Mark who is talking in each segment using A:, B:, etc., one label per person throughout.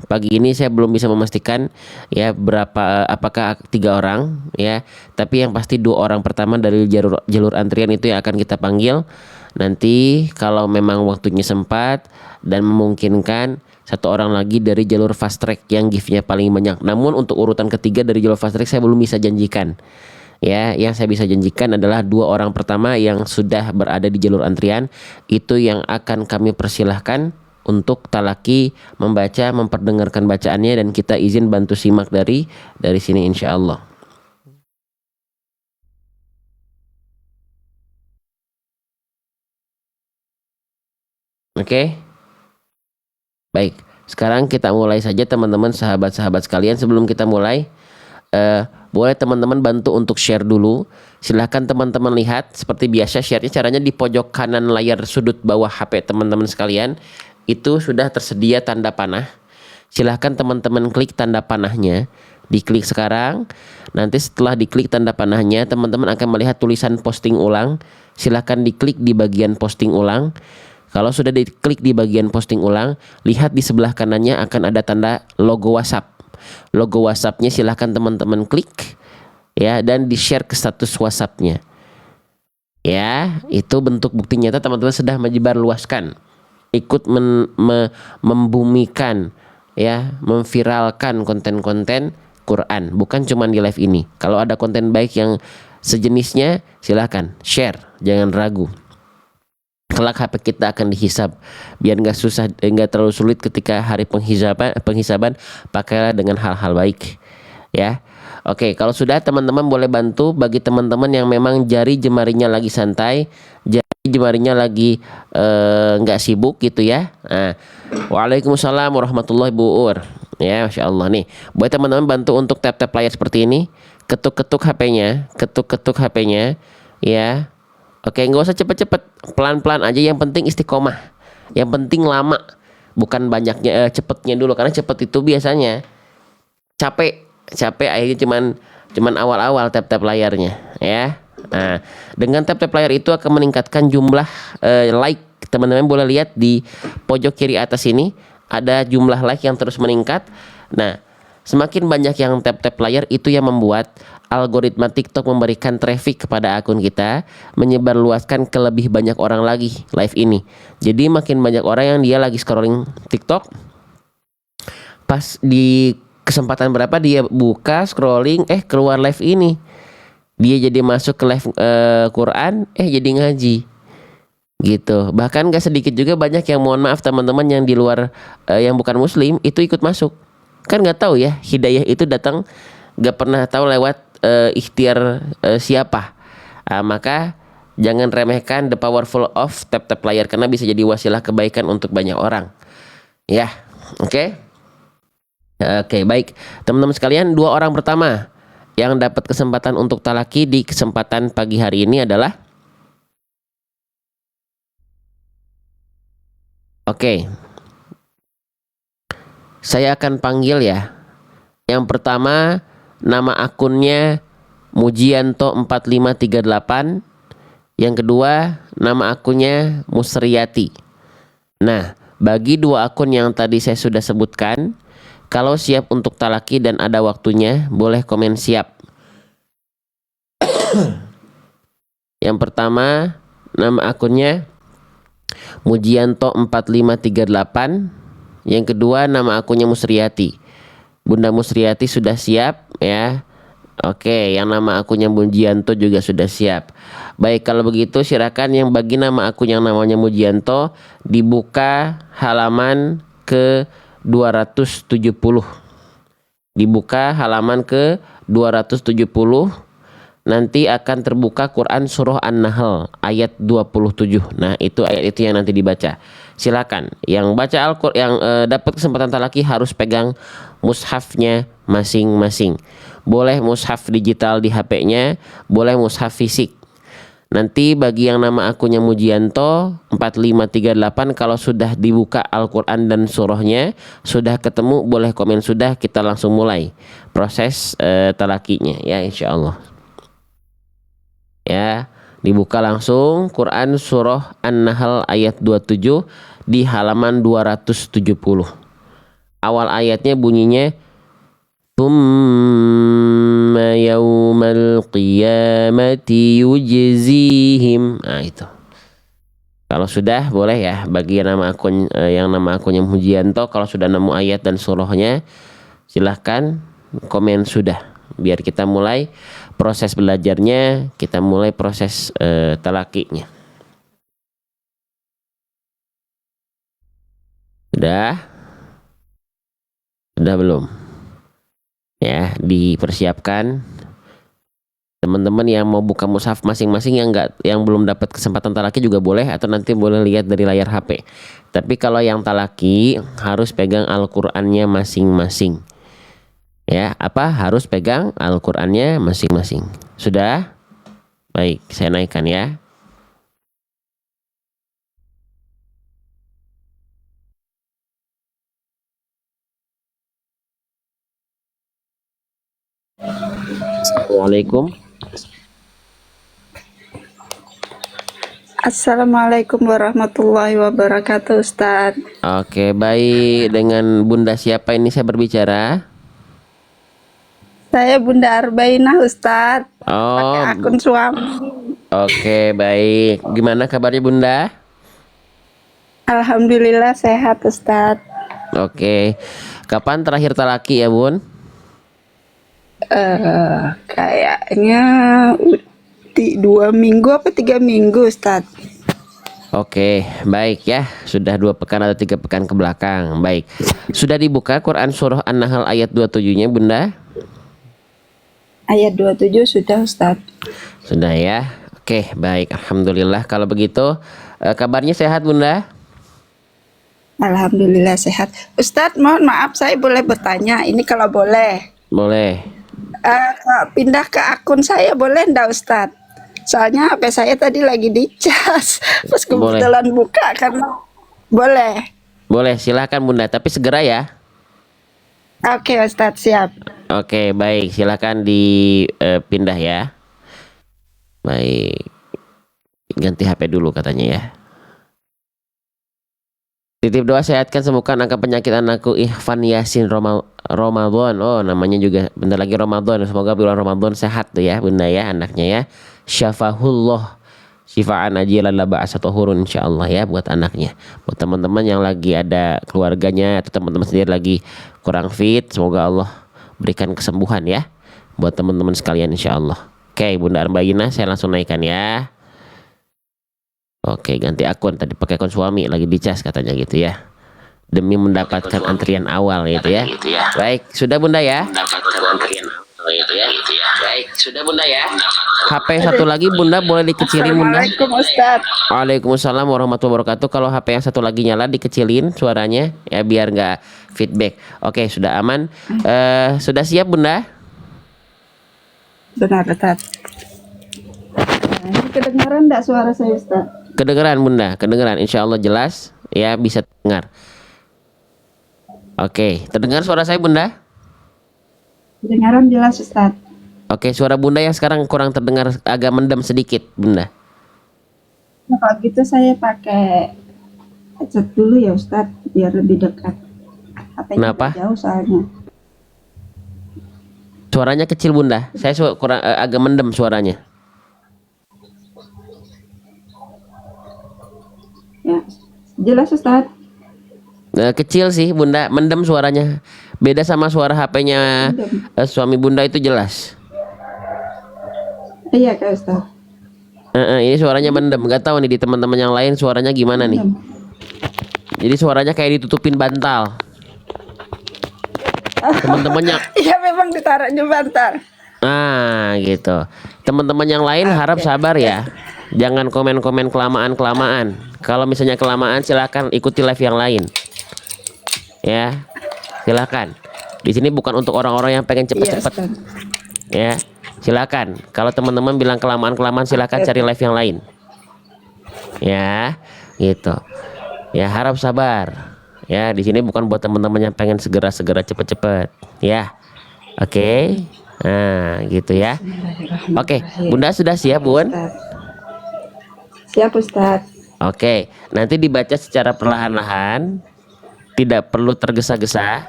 A: pagi ini saya belum bisa memastikan ya berapa, apakah 3 orang ya, tapi yang pasti 2 orang pertama dari jalur jalur antrian itu yang akan kita panggil. Nanti kalau memang waktunya sempat dan memungkinkan, 1 orang lagi dari jalur fast track yang giftnya paling banyak. Namun untuk urutan ketiga dari jalur fast track saya belum bisa janjikan. Ya, yang saya bisa janjikan adalah 2 orang pertama yang sudah berada di jalur antrian, itu yang akan kami persilahkan untuk talaki membaca, memperdengarkan bacaannya, dan kita izin bantu simak dari sini insya Allah. Oke, baik. Sekarang kita mulai saja teman-teman, sahabat-sahabat sekalian. Sebelum kita mulai, boleh teman-teman bantu untuk share dulu. Silahkan teman-teman lihat seperti biasa, share-nya caranya di pojok kanan layar sudut bawah HP teman-teman sekalian. Itu sudah tersedia tanda panah. Silahkan teman-teman klik tanda panahnya. Diklik sekarang. Nanti setelah diklik tanda panahnya, teman-teman akan melihat tulisan posting ulang. Silahkan diklik di bagian posting ulang. Kalau sudah diklik di bagian posting ulang, lihat di sebelah kanannya akan ada tanda logo WhatsApp. Logo WhatsAppnya silahkan teman-teman klik ya, dan di-share ke status WhatsAppnya. Ya, itu bentuk bukti nyata teman-teman sudah menyebar luaskan, ikut membumikan ya, memviralkan konten-konten Quran, bukan cuma di live ini. Kalau ada konten baik yang sejenisnya, silahkan share, jangan ragu. Kelak HP kita akan dihisab, biar nggak susah, nggak terlalu sulit ketika hari penghisaban, pakailah dengan hal-hal baik ya. Oke, kalau sudah teman-teman boleh bantu bagi teman-teman yang memang jari jemarinya lagi santai, jari jemarinya lagi nggak sibuk gitu ya. Nah, waalaikumsalam warahmatullahi wabarakatuh. Ya, masya Allah nih. Buat teman-teman bantu untuk tap-tap layar seperti ini, ketuk-ketuk HP-nya, ketuk-ketuk HP-nya, ya. Oke, nggak usah cepet-cepet, pelan-pelan aja. Yang penting istiqomah, yang penting lama, bukan banyaknya cepetnya dulu, karena cepet itu biasanya capek, akhirnya cuman awal-awal tap-tap layarnya ya. Nah, dengan tap-tap layar itu akan meningkatkan jumlah like. Teman-teman boleh lihat di pojok kiri atas ini ada jumlah like yang terus meningkat. Nah, semakin banyak yang tap-tap layar, itu yang membuat algoritma TikTok memberikan traffic kepada akun kita, menyebarluaskan ke lebih banyak orang lagi live ini. Jadi makin banyak orang yang dia lagi scrolling TikTok, pas di kesempatan berapa dia buka scrolling, keluar live ini, dia jadi masuk ke live Quran, jadi ngaji gitu. Bahkan gak sedikit juga banyak yang, mohon maaf teman-teman, yang di luar yang bukan muslim itu ikut masuk. Kan nggak tahu ya, hidayah itu datang gak pernah tahu lewat ikhtiar siapa. Maka jangan remehkan the powerful of tap-tap layar, karena bisa jadi wasilah kebaikan untuk banyak orang ya. Oke. Oke, baik teman-teman sekalian, 2 orang pertama yang dapat kesempatan untuk talaki di kesempatan pagi hari ini adalah, oke, saya akan panggil ya. Yang pertama, nama akunnya Mujianto 4538. Yang kedua, nama akunnya Musriyati. Nah, bagi 2 akun yang tadi saya sudah sebutkan, kalau siap untuk talaki dan ada waktunya, boleh komen siap. Yang pertama, nama akunnya Mujianto 4538. Yang kedua, nama akunnya Musriyati. Bunda Musriyati sudah siap ya. Oke, yang nama akunnya Mujianto juga sudah siap. Baik, kalau begitu silakan yang bagi nama akun yang namanya Mujianto dibuka halaman ke 270. Dibuka halaman ke 270. Nanti akan terbuka Quran surah An-Nahl ayat 27. Nah, itu ayat itu yang nanti dibaca. Silakan yang baca Al-Qur'an, yang dapat kesempatan talaki harus pegang mushafnya masing-masing. Boleh mushaf digital di HP-nya, boleh mushaf fisik. Nanti bagi yang nama akunnya Mujianto 4538, kalau sudah dibuka Al-Qur'an dan surahnya sudah ketemu, boleh komen sudah, kita langsung mulai proses talakinya ya, insyaallah. Ya, dibuka langsung Quran surah An-Nahl ayat 27 di halaman 270. awal ayatnya bunyinya tsumma yaumal qiyamati yujzihim. Nah itu. Kalau sudah boleh ya bagi nama akun yang nama akunnya Mujianto, kalau sudah nemu ayat dan surahnya silahkan komen sudah, biar kita mulai proses belajarnya, kita mulai proses talakinya. Sudah belum? Ya, dipersiapkan. Teman-teman yang mau buka mushaf masing-masing yang belum dapat kesempatan talaki juga boleh, atau nanti boleh lihat dari layar HP. Tapi kalau yang talaki harus pegang Al-Qur'annya masing-masing. Ya, harus pegang Al-Qur'annya masing-masing. Sudah? Baik, saya naikkan ya. Assalamualaikum.
B: Assalamualaikum warahmatullahi wabarakatuh, Ustadz.
A: Oke, baik. Dengan Bunda siapa ini saya berbicara?
B: Saya Bunda Arbainah, Ustadz. Pakai
A: Oh,
B: akun suami.
A: oke, baik. Gimana kabarnya Bunda?
B: Alhamdulillah sehat, Ustadz.
A: Oke. Kapan terakhir talaki ya, Bun?
B: Kayaknya 2 minggu apa 3 minggu, Ustadz.
A: Oke, baik ya. Sudah 2 pekan atau 3 pekan ke belakang. Baik. Sudah dibuka Quran surah An-Nahl ayat 27-nya, Bunda?
B: Ayat 27 sudah, Ustadz.
A: Sudah ya. Oke, baik. Alhamdulillah. Kalau begitu, kabarnya sehat, Bunda?
B: Alhamdulillah sehat. Ustadz, mohon maaf saya boleh bertanya. Ini kalau boleh.
A: Boleh.
B: Pindah ke akun saya boleh enggak, Ustadz? Soalnya HP saya tadi lagi dicas. Terus kebetulan buka karena boleh.
A: Boleh, silakan Bunda. Tapi segera ya.
B: Oke, Ustadz, siap.
A: Oke, baik. Silakan dipindah ya. Baik. Ganti HP dulu katanya ya. Titip doa sehatkan sembuhkan angka penyakit anakku Ikhwan Yasin Ramadan. Oh, namanya juga bentar lagi Ramadan. Semoga bulan Ramadan sehat tuh ya Bunda ya, anaknya ya. Syafahullah syifaan ajilan la ba'sa tahurun insyaallah ya buat anaknya. Buat teman-teman yang lagi ada keluarganya atau teman-teman sendiri lagi kurang fit, semoga Allah berikan kesembuhan ya buat teman-teman sekalian insyaallah. Oke, Bunda Arbainah saya langsung naikkan ya. Oke, ganti akun. Tadi pakai akun suami, lagi dicas katanya gitu ya. Demi mendapatkan antrian awal gitu ya. Baik, sudah Bunda ya? Baik, sudah Bunda ya? HP satu lagi Bunda boleh dikecilin Bunda?
B: Assalamualaikum, Ustadz.
A: Waalaikumsalam warahmatullahi wabarakatuh. Kalau HP yang satu lagi nyala dikecilin suaranya ya biar nggak feedback. Oke, sudah aman. Sudah siap Bunda?
B: Benar, Ustadz. Nah, ini kedengaran enggak suara saya, Ustadz?
A: Kedengeran Bunda, kedengeran. Insya Allah jelas ya, bisa dengar. Oke, terdengar suara saya Bunda?
B: Kedengaran jelas, Ustadz.
A: Oke, suara Bunda yang sekarang kurang terdengar, agak mendem sedikit Bunda.
B: Nah, kalau gitu saya pakai headset dulu ya, Ustadz, biar lebih dekat.
A: Kenapa?
B: Jauh soalnya.
A: Suaranya kecil Bunda, saya kurang agak mendem suaranya.
B: Ya, jelas, Ustadz.
A: Kecil sih Bunda, mendem suaranya. Beda sama suara HP-nya suami Bunda itu jelas.
B: Iya, Kak Ustadz.
A: Ini suaranya mendem. Gak tahu nih di teman-teman yang lain suaranya gimana nih. Jadi suaranya kayak ditutupin bantal. Teman-temannya.
B: Iya, memang ditaruhnya bantal.
A: Nah, gitu. Teman-teman yang lain harap sabar ya. Jangan komen-komen kelamaan-kelamaan. Kalau misalnya kelamaan silakan ikuti live yang lain. Ya. Silakan. Di sini bukan untuk orang-orang yang pengen cepet-cepet. Ya. Silakan. Kalau teman-teman bilang kelamaan-kelamaan silakan cari live yang lain. Ya, gitu. Ya, harap sabar. Ya, di sini bukan buat teman-teman yang pengen segera-segera cepet-cepet. Ya. Oke. Nah, gitu ya. Oke, Bunda sudah siap, Bun?
B: Siap, Ustadz.
A: Oke, nanti dibaca secara perlahan-lahan, tidak perlu tergesa-gesa.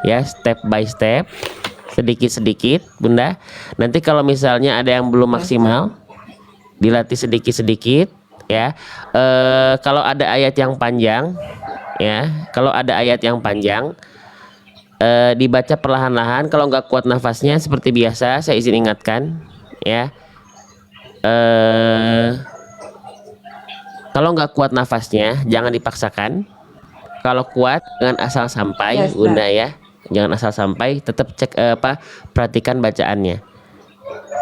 A: ya, step by step, sedikit-sedikit Bunda. Nanti kalau misalnya ada yang belum maksimal, dilatih sedikit-sedikit ya. Kalau ada ayat yang panjang ya, kalau ada ayat yang panjang, dibaca perlahan-lahan. Kalau nggak kuat nafasnya, seperti biasa saya izin ingatkan ya, kalau nggak kuat nafasnya jangan dipaksakan. Kalau kuat dengan asal sampai,
B: Yes,
A: Bunda ya, jangan asal sampai, tetap cek perhatikan bacaannya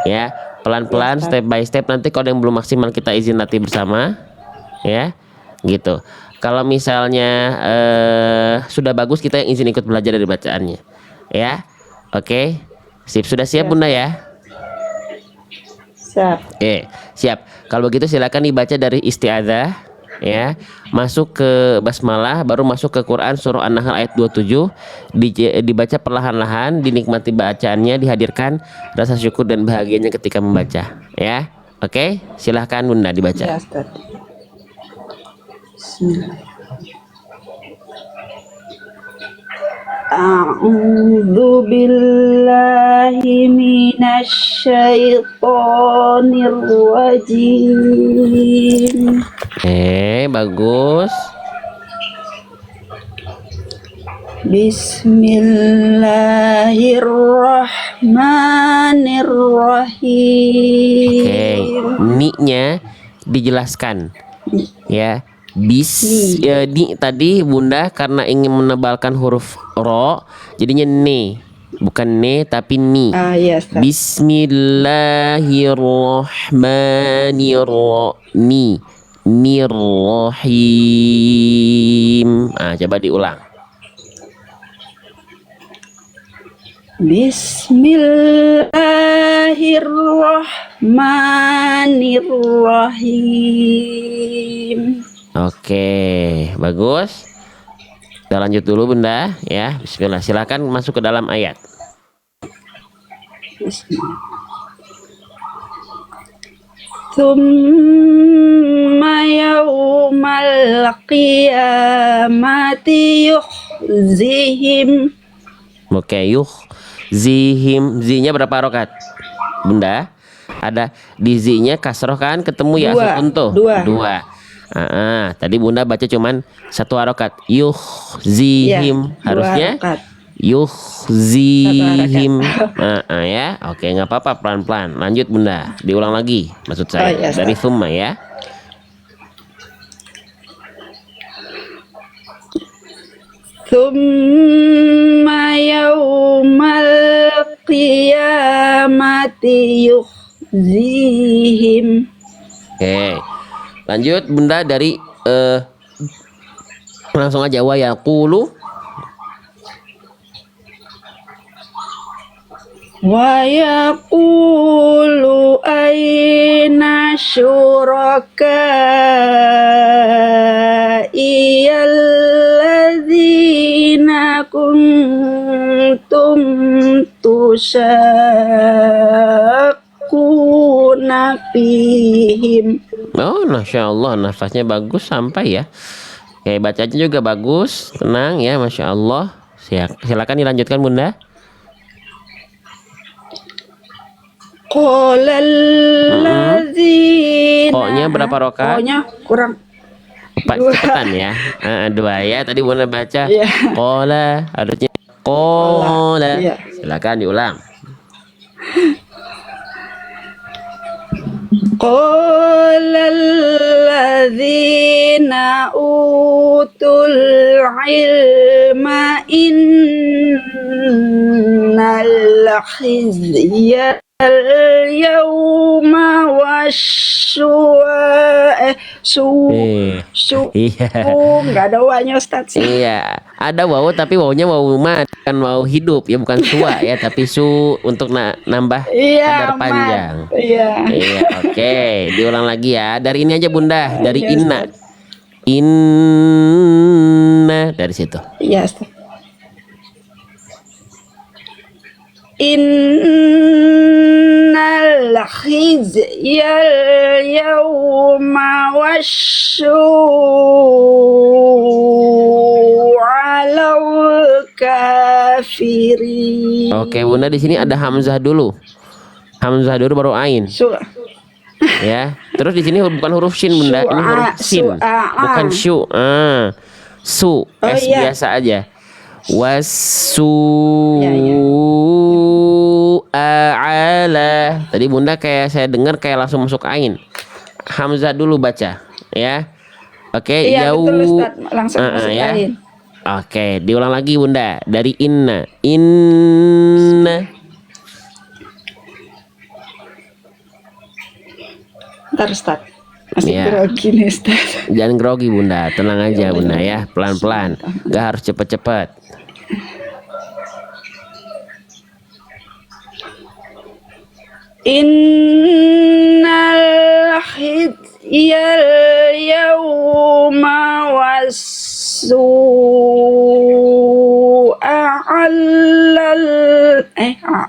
A: ya, pelan-pelan, step by step. Nanti kalau yang belum maksimal kita izin latih bersama ya, gitu. Kalau misalnya sudah bagus, kita yang izin ikut belajar dari bacaannya ya. Oke, sip, sudah siap Bunda ya?
B: Siap.
A: Oke, siap. Kalau begitu silakan dibaca dari isti'adzah ya, masuk ke basmalah, baru masuk ke Quran surah An-Nahl ayat 27, dibaca perlahan-lahan, dinikmati bacaannya, dihadirkan rasa syukur dan bahagianya ketika membaca ya. Oke, silahkan Bunda dibaca.
B: Ya, Ustaz. Bismillah. A'udzu billahi minasy syaithanir rajim.
A: Bagus.
B: Bismillahirrahmanirrahim.
A: Ni-nya dijelaskan ya. Ya, di tadi Bunda karena ingin menebalkan huruf ro, jadinya ne, bukan ne tapi ni.
B: Yes,
A: Bismillahirrahmanirrahim. Nirrahim. Coba diulang.
B: Bismillahirrahmanirrahim.
A: Oke, bagus. Kita lanjut dulu Bunda ya. Bismillah. Silakan masuk ke dalam ayat.
B: Tsumma yaumal qiyamati yukhzihim.
A: Oke, zihim. Zinya berapa rokat Bunda? Ada di zinya kasroh kan, ketemu ya sukun tuh. Dua. Tadi Bunda baca cuman satu harokat, zihim ya, harusnya zihim. Ya, oke, nggak apa-apa, pelan-pelan. Lanjut Bunda, diulang lagi maksud saya dari summa ya.
B: Tsumma yaumal qiyamati yukhzihim.
A: Oke, lanjut Bunda dari langsung aja, wa yaqulu.
B: Wa yaqulu aina syuraka'i alladzina kuntum tusyakuna fihim.
A: Masya Allah, nafasnya bagus sampai ya. Oke, bacanya juga bagus, tenang ya, Masya Allah. Silakan dilanjutkan Bunda.
B: Qolalladzina.
A: Berapa rokat?
B: Nya kurang.
A: Cepetan ya. Dua ya. Tadi Bunda baca. Qola, harusnya qola. Silakan diulang.
B: Qolalladzina utul ilma innal khizya al-yawma nggak ada wawnya Ustaz.
A: Iya, ada waw tapi wawnya waw mad, bukan waw hidup ya, bukan suwa ya, tapi untuk nambah kadar panjang. Iya, oke, diulang lagi ya. Dari ini aja Bunda, dari inna dari situ.
B: Iya, Innal khizyal yawma wasyu'a alal kafirin.
A: Oke, Bunda, di sini ada hamzah dulu. Hamzah dulu baru ain. Ya. Terus di sini bukan huruf shin, Bunda. Ini huruf sin. Bukan syu. Su. S biasa aja. Wasu ala. Tadi Bunda kayak saya dengar kayak langsung masuk ain. Hamzah dulu baca, ya. Oke,
B: Iya,
A: jauh.
B: betul, Ustaz. Langsung masuk
A: Ya.
B: ain.
A: Oke, diulang lagi Bunda. Dari inna. Inna.
B: Ntar Ustaz, masih
A: Ya.
B: grogi nih Ustaz.
A: Jangan grogi Bunda, tenang aja Bunda ya, pelan-pelan. Gak harus cepet-cepet.
B: Innal khizyal yawma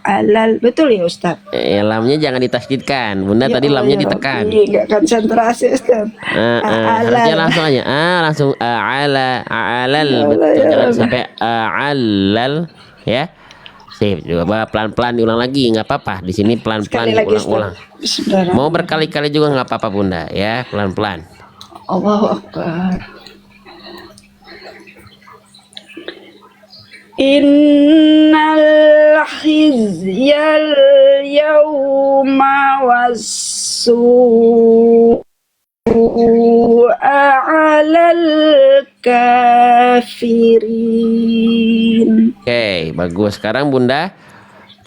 B: alal betul ya Ustaz?
A: Lamnya jangan ditasydidkan Bunda,
B: Ya
A: tadi
B: Allah,
A: lamnya
B: ya
A: ditekan.
B: Rabbi, nggak konsentrasi Ustaz.
A: Harusnya langsung aja. Langsung ala alal,
B: Ya Allah,
A: betul.
B: ya
A: Jangan
B: Allah.
A: sampai alal, ya. Sip, coba pelan-pelan diulang lagi, nggak apa-apa. Di sini pelan-pelan
B: Sekali lagi
A: diulang-ulang.
B: Ustaz. Bismillahirrahmanirrahim.
A: Mau berkali-kali juga nggak apa-apa Bunda, ya, pelan-pelan.
B: Allahu Akbar. Innal khizyal yawma alal kafirin.
A: Oke, bagus. Sekarang Bunda,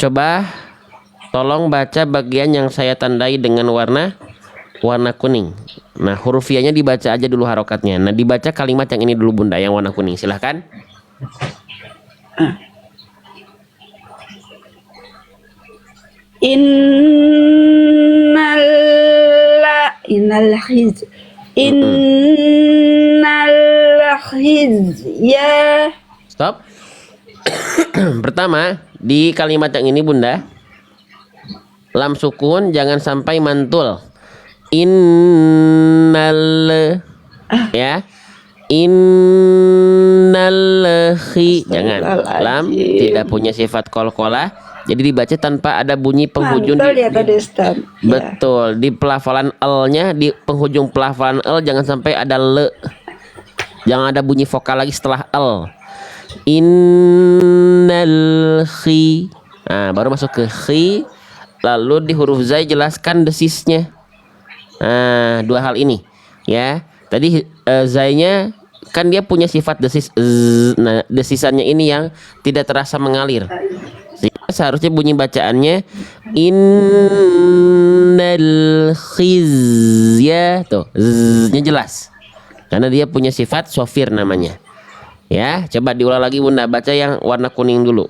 A: coba tolong baca bagian yang saya tandai dengan warna kuning. Nah, hurufiahnya dibaca aja dulu harokatnya. Nah, dibaca kalimat yang ini dulu Bunda, yang warna kuning. Silahkan.
B: Innal khizya.
A: Stop. Pertama, di kalimat yang ini Bunda, lam sukun jangan sampai mantul. Innal, ya. Innalhi, jangan. Lam tidak punya sifat qalqalah, jadi dibaca tanpa ada bunyi penghujung.
B: Mantul ya tadi Ustaz.
A: Betul, di pelafalan L-nya, di penghujung pelafalan L jangan sampai ada le. Jangan ada bunyi vokal lagi setelah L. Innalhi. Nah, baru masuk ke khi. Lalu di huruf zai jelaskan desisnya. Nah, dua hal ini, ya. Tadi zainya kan dia punya sifat desis. Nah, desisannya ini yang tidak terasa mengalir. Seharusnya bunyi bacaannya innal khizya, tuh z-nya jelas karena dia punya sifat sofir namanya, ya. Coba diulang lagi Bunda, baca yang warna kuning dulu.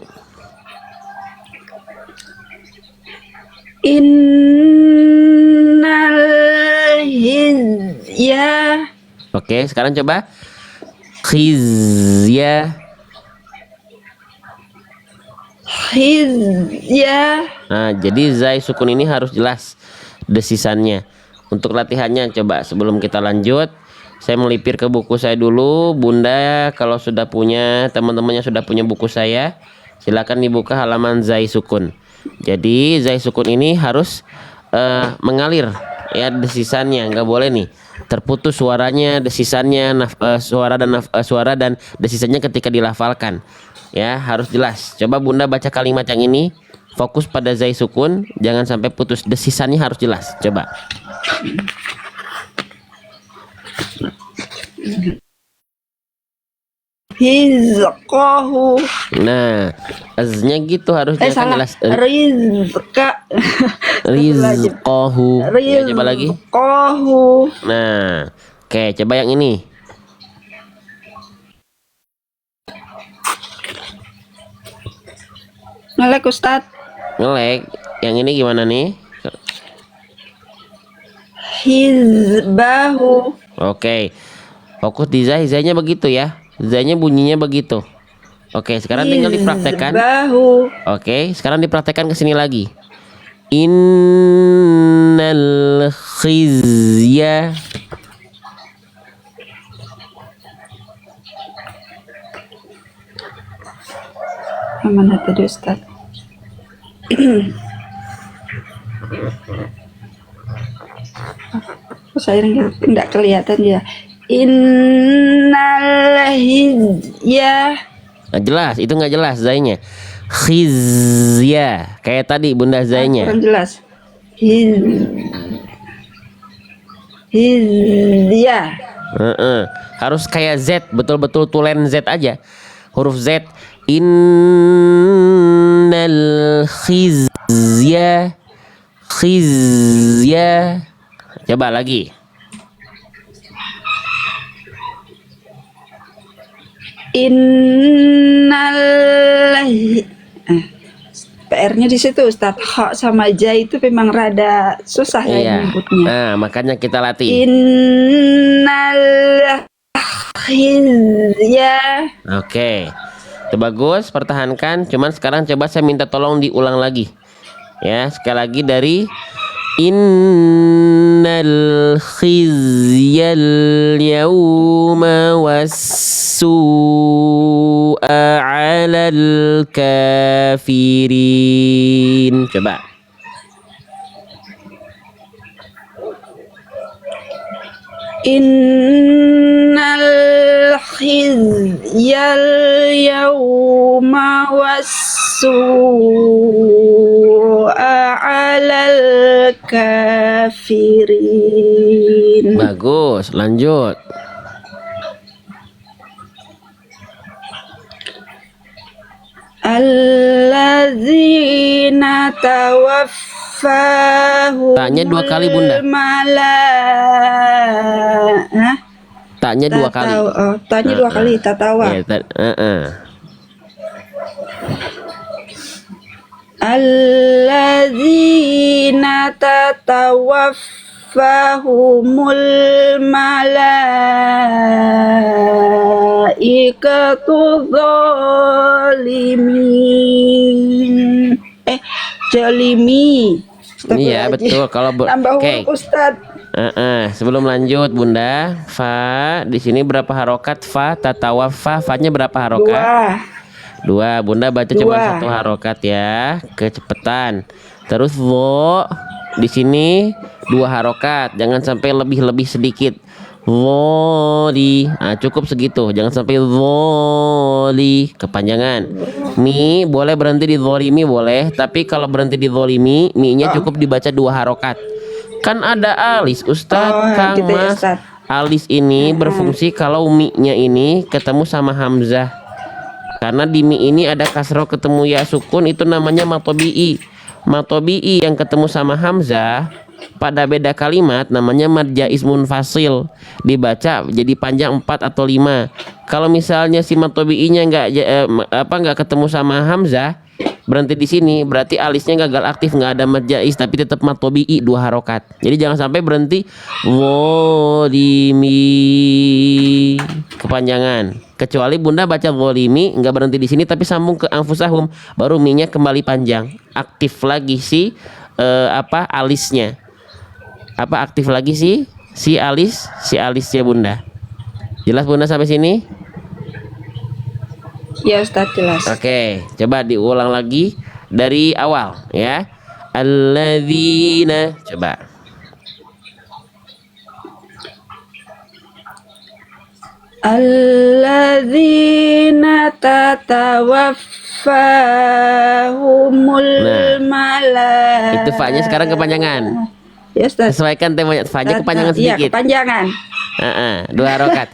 B: Innal khizya.
A: Oke, sekarang coba khizya. Nah, jadi zai sukun ini harus jelas desisannya. Untuk latihannya coba sebelum kita lanjut, saya melipir ke buku saya dulu. Bunda kalau sudah punya, teman-temannya sudah punya buku saya, silakan dibuka halaman zai sukun. Jadi zai sukun ini harus mengalir, ya, desisannya. Nggak boleh nih terputus suaranya, desisannya, suara dan desisannya ketika dilafalkan. Ya, harus jelas. Coba Bunda baca kalimat yang ini, fokus pada zai sukun, jangan sampai putus, desisannya harus jelas. Coba.
B: Rizqahu.
A: Nah, z-nya gitu harusnya kan
B: Salah.
A: jelas.
B: Rizqa.
A: Rizqahu. Ya, coba lagi.
B: Rizqahu.
A: Nah, oke, coba yang ini.
B: Ngelek Ustaz.
A: Ngelek. Yang ini gimana nih?
B: Hizbahu.
A: Oke. Fokus di zai, zainya begitu ya. Zainya bunyinya begitu. Oke, sekarang tinggal dipraktekkan.
B: Hizbahu.
A: Oke, sekarang dipraktekkan ke sini lagi. Innal khizya.
B: Mana tadi Ustaz? Saya enggak kelihatan ya. Innal ya.
A: Nggak jelas, itu nggak jelas zainya. Khizya, kayak tadi Bunda zainya.
B: Kurang jelas. Hizya.
A: Harus kayak Z, betul-betul tulen Z aja. Huruf Z. Innal khizya. Khizya. Coba lagi.
B: Innal PR-nya di situ Ustaz. Kha sama ja itu memang rada susah ya menyebutnya.
A: Nah, makanya kita latih.
B: Innal khizya.
A: Oke. Itu bagus, pertahankan. Cuman sekarang coba saya minta tolong diulang lagi. Ya, sekali lagi dari innal khizyal yawma was-su'a 'alal kafirin. Coba.
B: Innal khizyal yawma was-su'a 'alal kafirin.
A: Bagus, lanjut.
B: Alladzina tawaffahumul
A: Tanya dua kali Bunda. Tanya dua kali.
B: Tanya dua kali tatawa.
A: Ya,
B: Alladzina tatawaffahumul malaikatu zalimin zalimi.
A: Iya betul. Kalau
B: Oke. Ustaz.
A: Sebelum lanjut Bunda, fa di sini berapa harokat fa tatawaffa, fa-nya berapa harokat? Dua. Bunda baca cuma satu harokat ya, kecepatan. Terus wo di sini dua harokat, jangan sampai lebih sedikit. Woli, cukup segitu, jangan sampai woli kepanjangan. Mi boleh berhenti di zolimi boleh, tapi kalau berhenti di zolimi, mi-nya cukup dibaca dua harokat. Kan ada alis Ustadz, Kang
B: gitu
A: Mas.
B: Ya,
A: alis ini berfungsi kalau mi-nya ini ketemu sama hamzah. Karena di mi ini ada kasroh ketemu ya sukun, itu namanya matobi'i. Matobi'i yang ketemu sama hamzah pada beda kalimat namanya mad jaiz munfasil, dibaca jadi panjang 4 atau 5. Kalau misalnya si matobi'inya nggak ketemu sama hamzah, berhenti di sini, berarti alisnya gagal aktif, nggak ada mad jaiz tapi tetap matobi'i dua harokat. Jadi jangan sampai berhenti zolimi kepanjangan. Kecuali Bunda baca zolimi nggak berhenti di sini tapi sambung ke anfusahum, baru mi-nya kembali panjang, aktif lagi si alisnya. Aktif lagi si alisnya Bunda. Jelas Bunda sampai sini?
B: Ya Ustaz, jelas.
A: Oke, coba diulang lagi dari awal ya. Alladzina, coba.
B: Alladzina tatawaffahumul malaikatu.
A: Itu fa-nya sekarang kepanjangan.
B: Ya Ustaz.
A: Sesuaikan temanya, fa-nya kepanjangan sedikit.
B: Iya, kepanjangan.
A: Dua harokat.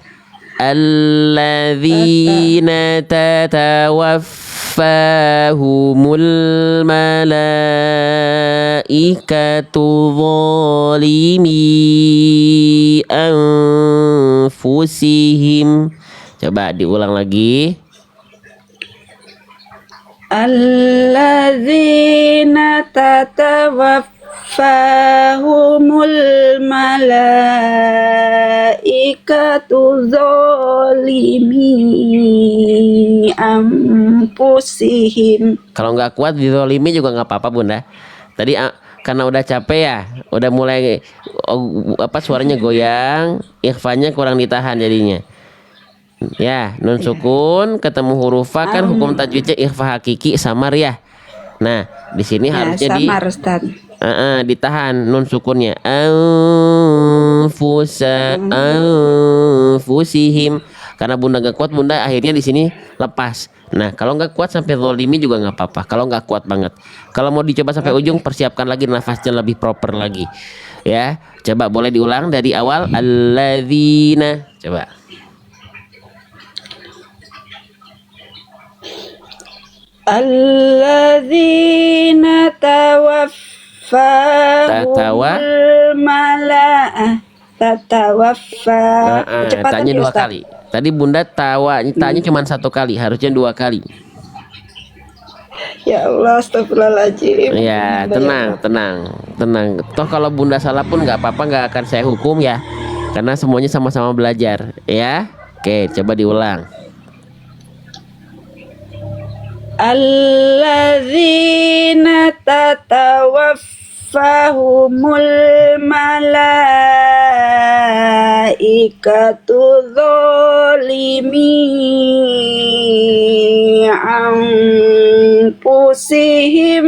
A: Alladzina tatawaffahumul malaikatu zalimi anfusihim. Coba diulang lagi.
B: Alladzina tatawaffahumul malaikatu zalimi anfusihim.
A: Kalau nggak kuat di zalimi juga nggak apa-apa Bunda. Tadi karena udah capek ya, udah mulai suaranya goyang, ikhfanya kurang ditahan jadinya. Ya, nun sukun ketemu huruf fa kan hukum tajwidnya ikhfa hakiki samar ya. Nah, di sini
B: Ya,
A: harusnya
B: samar Ustaz.
A: ditahan nun sukunnya. Anfusihim. Karena bunda gak kuat, bunda akhirnya di sini lepas. Nah, kalau nggak kuat sampai zolimi juga nggak apa-apa. Kalau nggak kuat banget, kalau mau dicoba sampai ujung, persiapkan lagi nafasnya lebih proper lagi. Ya, coba boleh diulang dari awal. Alladzina. Coba.
B: Alladzina
A: Tatawa.
B: tawaffahumul malaa'ah. Tatawaffa. Kecepatan
A: Tanya
B: ya,
A: dua
B: Ustaz.
A: kali. Tadi bunda tanya cuma satu kali, harusnya dua kali.
B: Ya Allah, astagfirullahaladzim.
A: Ya, tenang. Toh kalau bunda salah pun nggak apa-apa, nggak akan saya hukum ya, karena semuanya sama-sama belajar. Ya, oke, coba diulang.
B: Alladzina tatawaffahumul malaikatu zalimi anfusihim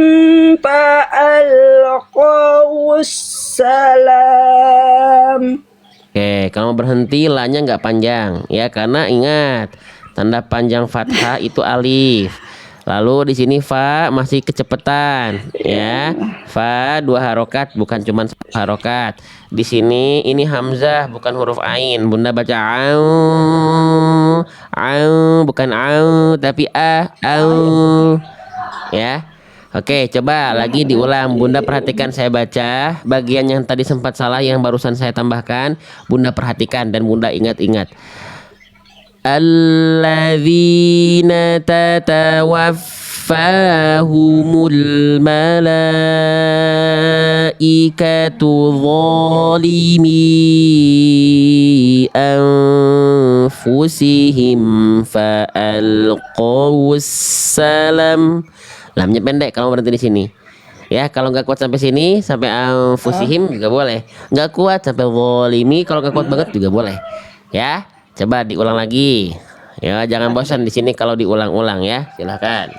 B: fa'alqawus salam.
A: Oke, kalau berhenti lanya nggak panjang ya, karena ingat tanda panjang fathah itu alif. Lalu di sini fa masih kecepatan ya. Fa 2 harokat bukan cuma 1 harokat. Di sini ini hamzah bukan huruf ain. Bunda baca au bukan au tapi au ya. Oke, coba lagi diulang. Bunda perhatikan saya baca bagian yang tadi sempat salah yang barusan saya tambahkan. Bunda perhatikan dan Bunda ingat-ingat. Alladzina tatawaffahumul malaikatu zalimi anfusihim fa'alqawus salam. Lamnya pendek kalau berhenti di sini. Ya, kalau nggak kuat sampai sini, sampai anfusihim juga boleh. Nggak kuat sampai zalimi, kalau nggak kuat banget juga boleh. Ya. Coba diulang lagi. Ya, jangan bosan di sini kalau diulang-ulang ya. Silahkan.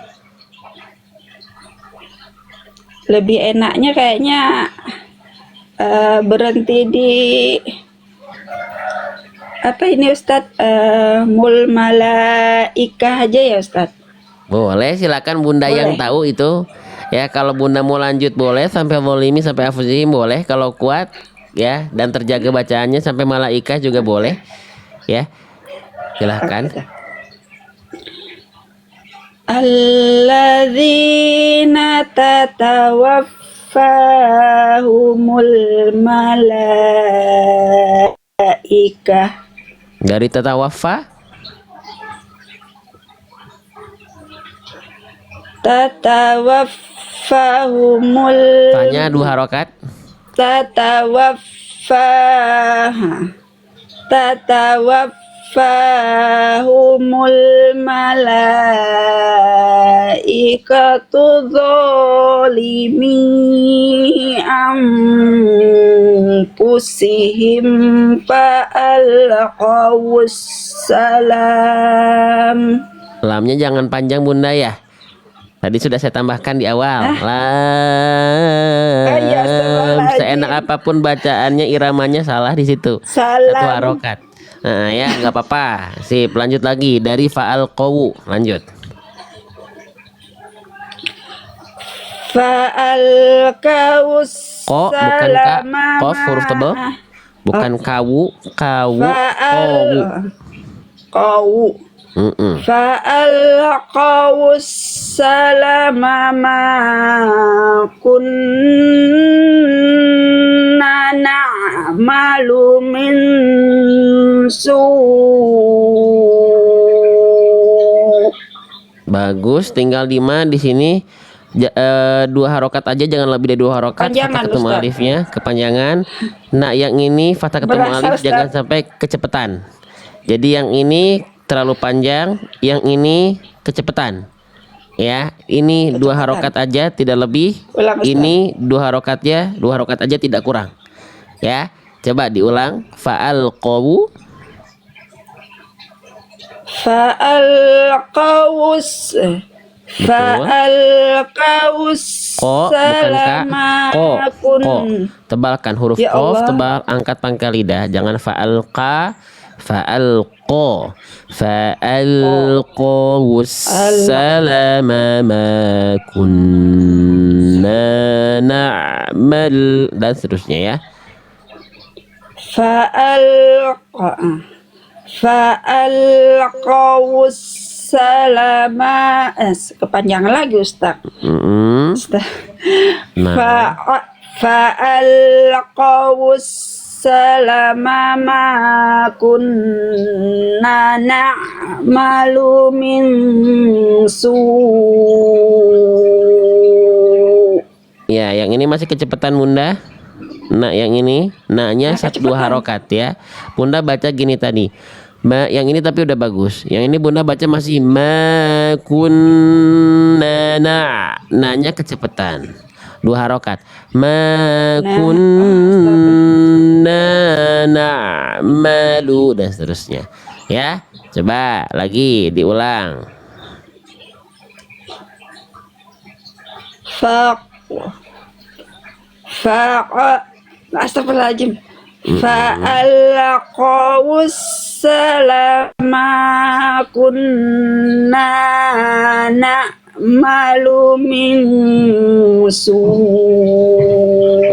B: Lebih enaknya kayaknya berhenti di apa ini Ustadz, mul malaikah aja ya Ustadz.
A: Boleh, silakan Bunda
B: Boleh.
A: yang tahu itu. Ya, kalau Bunda mau lanjut boleh sampai volimi sampai afuzim boleh kalau kuat ya, dan terjaga bacaannya sampai malaikah juga boleh. Ya. Silahkan.
B: Alladzina tatawaffahumul malaikah.
A: Dari tatawaffa.
B: Tatawaffahumul.
A: Tanya 2 harokat.
B: Tatawaffahumul malaikatu zalimi anfusihim fa'alqawus salam.
A: Lamnya jangan panjang Bunda ya. Tadi sudah saya tambahkan di awal. Lam. Seenak apapun bacaannya, iramanya salah di situ.
B: Salam.
A: 1 harokat. Nah, ya nggak apa-apa. Sip, lanjut lagi dari fa'al qawu. Lanjut.
B: Fa'al kawus
A: Ko bukan ka, kof huruf tebal. Bukan kawu, kawu, qawu.
B: Qawu. Fa'alqawus salama ma kunna na'malu min
A: Bagus, tinggal 5 di sini. 2 harokat aja, jangan lebih dari 2 harokat. Fathah ketemu alifnya kepanjangan. Nah, yang ini fathah ketemu alif jangan sampai kecepatan. Jadi yang ini terlalu panjang, yang ini kecepatan. Ya, ini 2 harokat aja tidak lebih. Ini 2 harokatnya, 2 harokat aja tidak kurang. Ya, coba diulang. Fa'al qawu.
B: Fa'alqaus Fa'alqaus
A: Ko bukan ka. Ko.
B: salamakun.
A: Tebalkan huruf
B: Ya
A: qaf,
B: Allah.
A: tebal, angkat pangkal lidah. Jangan fa'alqa. Fa'alqo. Fa'alqo wassalama ma kunna na'mal, dan seterusnya ya.
B: Fa'alqaus salama. Kepanjangan lagi Ustaz. Ustaz.
A: Nah,
B: Fa'alqaus salama ma kunna na'malu min su'.
A: ya, yang ini masih kecepatan Bunda. Nah, yang ini, naknya
B: Nah,
A: satu dua harokat ya. Bunda baca gini tadi. Yang ini tapi udah bagus. Yang ini Bunda baca masih ma kunna na-nya kecepatan. Dua harokat. Ma kunna na'malu, dan seterusnya. Ya, coba lagi diulang.
B: Astagfirullahaladzim. Fa'alqaus salama kunna na'malu min su'.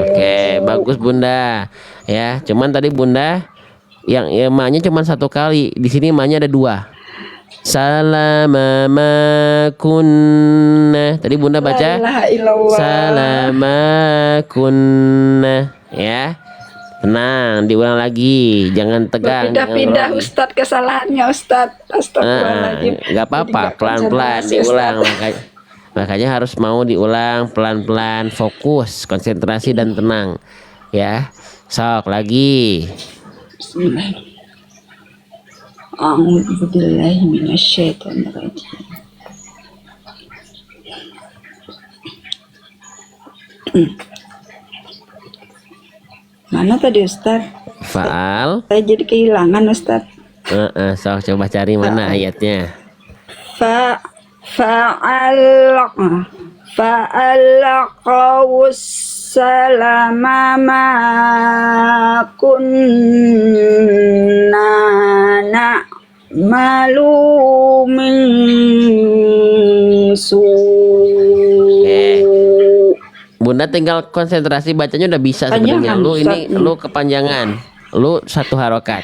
A: Oke, bagus Bunda. Ya, cuman tadi Bunda yang ma-nya cuman satu kali. Di sini ma-nya ada dua. Salama ma kunna. Tadi Bunda baca
B: La ilaha illallah.
A: salama kunna, ya. Tenang, diulang lagi. Jangan tegang.
B: Pindah-pindah Ustadz kesalahannya Ustadz. Astagfirullahaladzim.
A: Nggak apa-apa, pelan-pelan diulang. Makanya harus mau diulang pelan-pelan, fokus, konsentrasi dan tenang. Ya, sok lagi.
B: Bismillahirrahmanirrahim. A'udzu billahi minasyaitonir rajim. Mana tadi Ustaz?
A: Faal.
B: Saya jadi kehilangan Ustaz.
A: Sok coba cari mana ayatnya.
B: Fa'alqaus salama ma kunna na'malu min su'.
A: Bunda tinggal konsentrasi bacanya udah bisa sebenarnya. Lu ini lu kepanjangan. Lu satu harokat.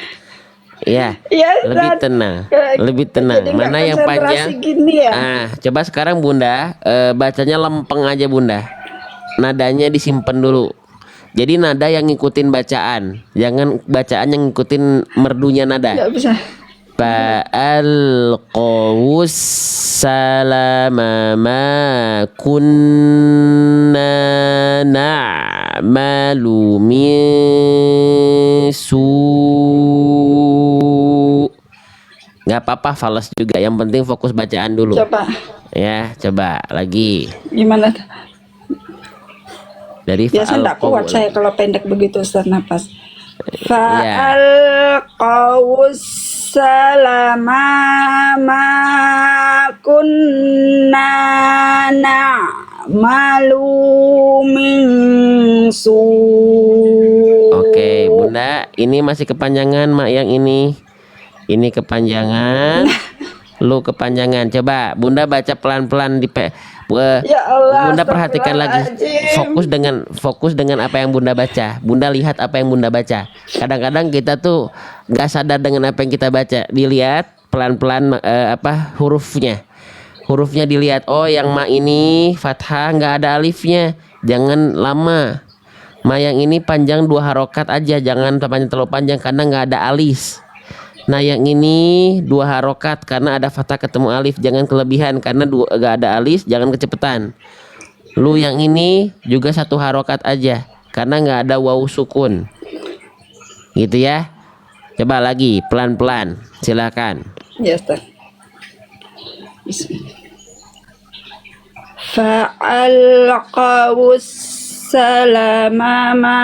A: Ya,
B: Ya,
A: lebih tenang, lebih tenang. Mana yang panjang?
B: Gini ya?
A: Coba sekarang Bunda bacanya lempeng aja Bunda. Nadanya disimpan dulu. Jadi nada yang ngikutin bacaan, jangan bacaan yang ngikutin merdunya nada.
B: Nggak bisa.
A: Fa'alqawus salama ma kunna na'malu min su'. Nggak apa-apa falas juga, yang penting fokus bacaan dulu.
B: Coba.
A: Ya, coba lagi.
B: Gimana?
A: Dari
B: Biasanya nggak kuat
A: fa'alqawus.
B: saya kalau pendek begitu Ustaz nafas.
A: Iya.
B: Fa'alqaus salama ma kunna na'malu min su'.
A: Oke, Bunda, ini masih kepanjangan mak yang ini. Ini kepanjangan. Lu kepanjangan. Coba Bunda baca pelan-pelan di
B: Ya Allah,
A: Bunda perhatikan lagi. Fokus dengan apa yang Bunda baca. Bunda lihat apa yang Bunda baca. Kadang-kadang kita tuh nggak sadar dengan apa yang kita baca. Dilihat pelan-pelan hurufnya. Hurufnya dilihat. Oh, yang ma ini fathah nggak ada alifnya. Jangan lama. Ma yang ini panjang dua harokat aja. Jangan terlalu panjang karena nggak ada alis. Nah, yang ini dua harokat karena ada fathah ketemu alif. Jangan kelebihan karena gak ada alis. Jangan kecepatan. Lu yang ini juga satu harokat aja karena nggak ada waw sukun. Gitu ya. Coba lagi pelan-pelan. Silakan.
B: Ya Ustaz. Bismillah. Fa'alqawus salama ma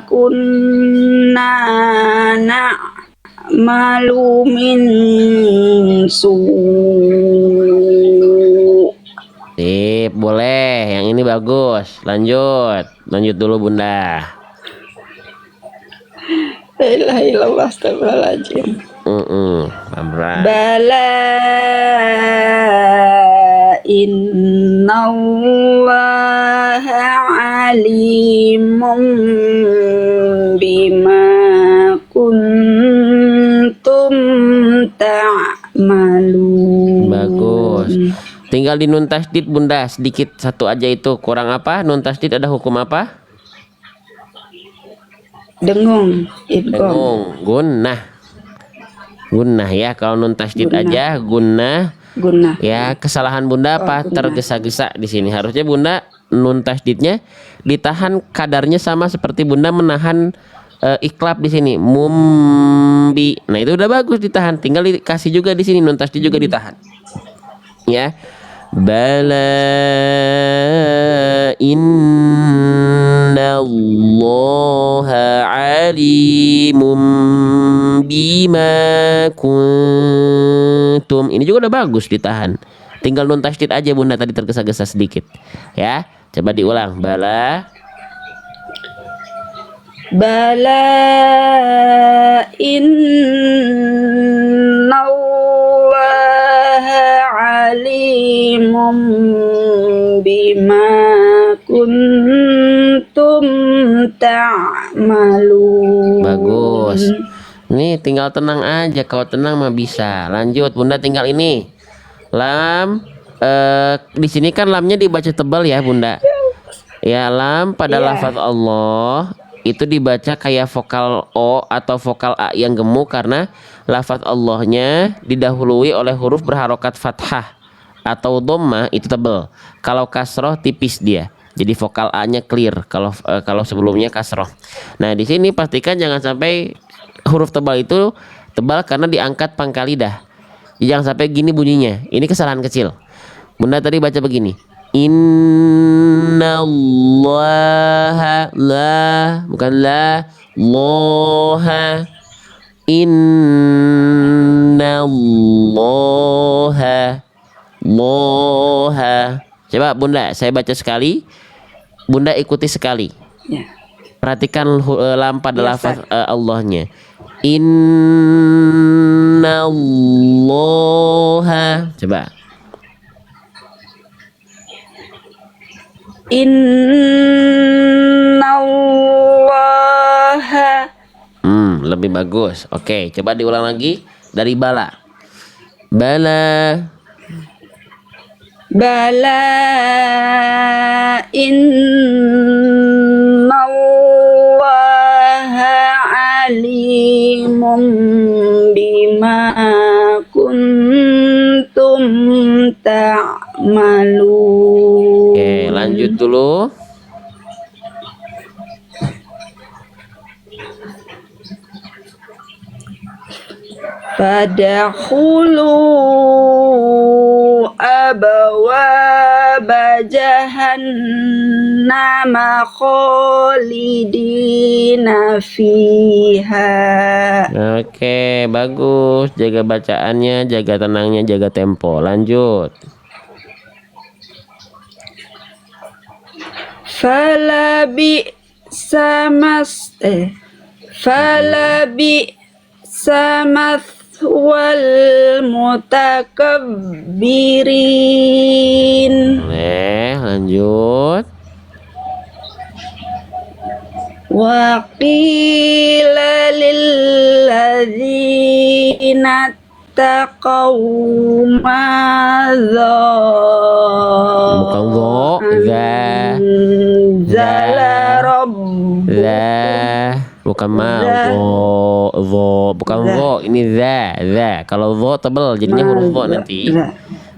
B: kunna ta'malu min su'.
A: Sip, boleh. Yang ini bagus. Lanjut. Lanjut dulu Bunda.
B: La ilaha illallah, astagfirullahaladzim.
A: Pelan-pelan.
B: Bala innallaha alimun bima kuntum ta'malun.
A: Bagus. Tinggal di nun tasdid Bunda, sedikit satu aja itu. Kurang apa? Nun tasdid ada hukum apa?
B: Dengung, idgham.
A: Dengung, gunnah. Gunnah ya, kalau nun tasdid aja gunnah.
B: Gunnah.
A: Ya, kesalahan Bunda apa? Tergesa-gesa di sini. Harusnya Bunda nun tasdidnya ditahan kadarnya sama seperti Bunda menahan iklab di sini. Mumbi. Nah, itu udah bagus ditahan. Tinggal dikasih juga di sini nun tasdid juga ditahan. Ya. Bala innallaha alimum bima kuntum. Ini juga udah bagus ditahan. Tinggal nun tasydid aja Bunda, tadi tergesa-gesa sedikit. Ya, coba diulang. Bala
B: innallaha alimun bima kuntum ta'malun.
A: bagus. Nih tinggal tenang aja. Kalau tenang mah bisa. Lanjut Bunda, tinggal ini. Lam di sini kan lamnya dibaca tebal ya Bunda. Ya, lam pada lafaz Allah itu dibaca kayak vokal O atau vokal A yang gemuk karena lafaz Allahnya didahului oleh huruf berharokat fathah atau dhammah itu tebal. Kalau kasroh tipis dia. Jadi vokal A-nya clear kalau sebelumnya kasroh. Nah, di sini pastikan jangan sampai huruf tebal itu tebal karena diangkat pangkal lidah. Jangan sampai gini bunyinya. Ini kesalahan kecil. Bunda tadi baca begini. Innallaha la, bukan la, loha. Innallaha loha. Coba Bunda, saya baca sekali. Bunda ikuti sekali.
B: Ya.
A: Perhatikan lam pada lafaz Allahnya. Innallaha. Coba.
B: Innallaha.
A: Lebih bagus. Oke, coba diulang lagi dari bala. Bala.
B: Bala innallaha alimun bima kuntum ta'malun.
A: Oke, lanjut dulu.
B: Fadkhulu abwaba jahannama khalidina fiha.
A: Oke, bagus. Jaga bacaannya, jaga tenangnya, jaga tempo. Lanjut.
B: Falabi samas wal mutakabbirin.
A: Lanjut.
B: Wa qila lil ladzina taqaw madza
A: Bukan wo, bukan ma, bukan wo, ini za. Kalau wo tebel jadinya huruf wo nanti.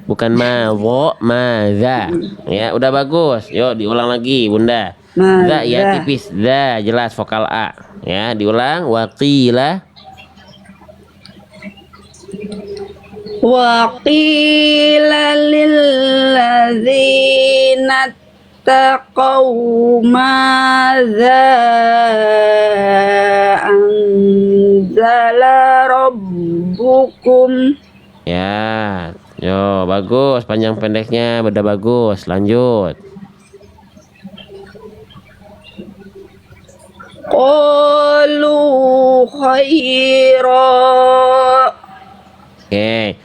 A: Bukan ma, wo, ma, za. Ya, udah bagus. Yuk diulang lagi Bunda. Za ya tipis, za jelas vokal A. Ya, diulang. Waqila
B: lil ladzina taqaw madza anzala rabbukum.
A: Ya, yo bagus, panjang pendeknya udah bagus. Lanjut.
B: Qalu khaira.
A: Oke.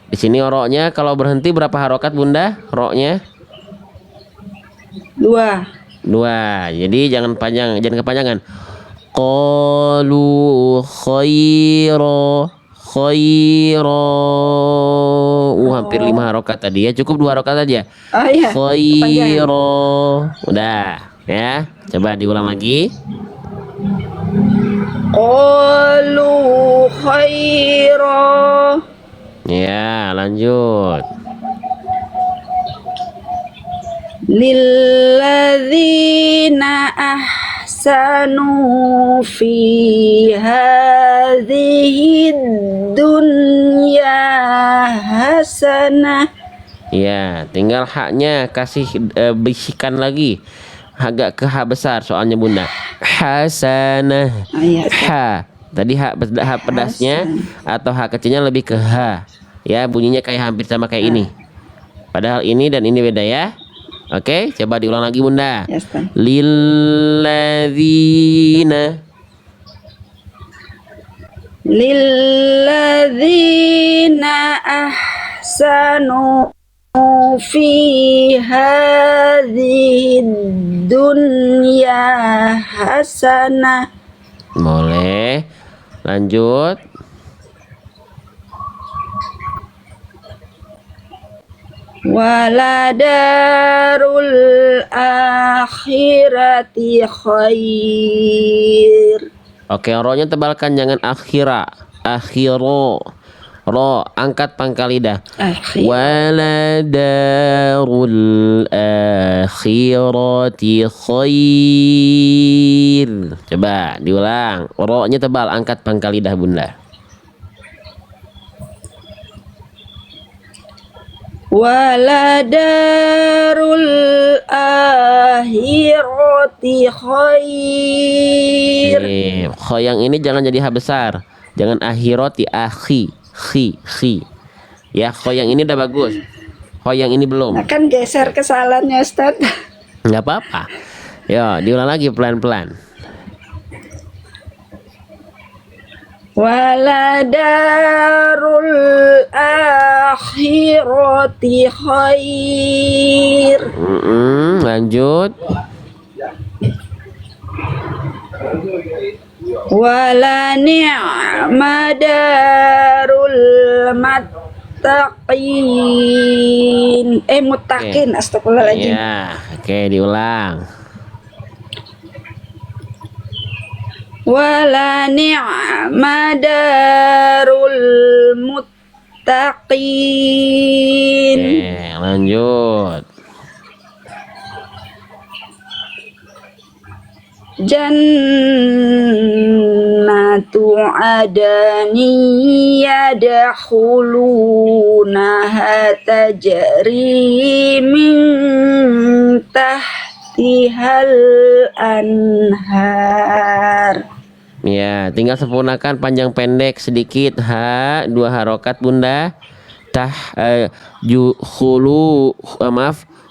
A: Di sini roknya kalau berhenti berapa harokat Bunda? Roknya 2. Jadi jangan panjang, jangan kepanjangan. Qalu khaira. Hampir 5 harokat tadi ya. Cukup 2 harokat aja.
B: Oh iya, kepanjangan.
A: Khaira. Udah ya. Coba diulang lagi.
B: Qalu khaira.
A: Ya, lanjut.
B: Lilladzina ahsanu fi hadhihi dunya hasanah.
A: Ya, tinggal haknya kasih bisikan lagi. Agak ke H besar soalnya Bunda. Hasanah.
B: Oh, iya,
A: H. Tadi H pedasnya atau H kecilnya lebih ke H. Ya, bunyinya kayak hampir sama kayak ini. Padahal ini dan ini beda ya. Oke, coba diulang lagi Bunda.
B: Yes, Tan.
A: Lilladzina.
B: Lilladzina ahsanu fi hadhihi dunya hasanah.
A: Boleh. Lanjut.
B: Waladarul akhirati khair.
A: Oke, ro-nya tebalkan, jangan akhira. Akhiro. Ro, angkat pangkal lidah.
B: Akhir.
A: Waladarul akhirati khair. Coba diulang. Ro-nya tebal, angkat pangkal lidah Bunda.
B: Waladarul akhirati khair.
A: Kho yang ini jangan jadi H besar. Jangan akhirati, akhi. Khi. Ya, kho yang ini udah bagus. Kho yang ini belum.
B: Akan geser kesalahannya Ustaz.
A: Nggak apa-apa. Yo, diulang lagi pelan-pelan.
B: Waladarul akhirati khair.
A: Lanjut.
B: Wala ni'ma darul muttaqin. Muttaqin, astagfirullahaladzim.
A: Ya, oke, diulang.
B: Wala ni'ma darul muttaqin.
A: Oke, lanjut.
B: Jannatu adani yadkhulunaha tajri min tahtihal anhar.
A: Ya, tinggal sempurnakan panjang pendek sedikit. H, 2 harokat Bunda.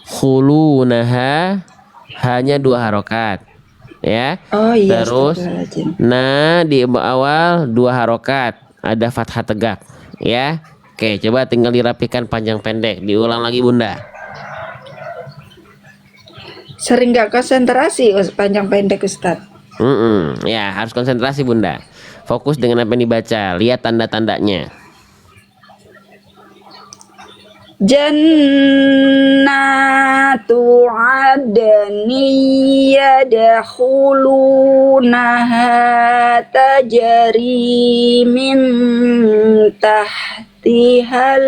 A: Khulunaha hanya 2 harokat. Ya.
B: Oh iya,
A: Terus nah di awal 2 harokat, ada fathah tegak ya. Oke, coba tinggal dirapikan panjang pendek. Diulang lagi Bunda.
B: Sering gak konsentrasi panjang pendek Ustaz.
A: Ya, harus konsentrasi Bunda. Fokus dengan apa yang dibaca. Lihat tanda-tandanya.
B: Jannatu adni yadkhulunaha tajri min tahtihal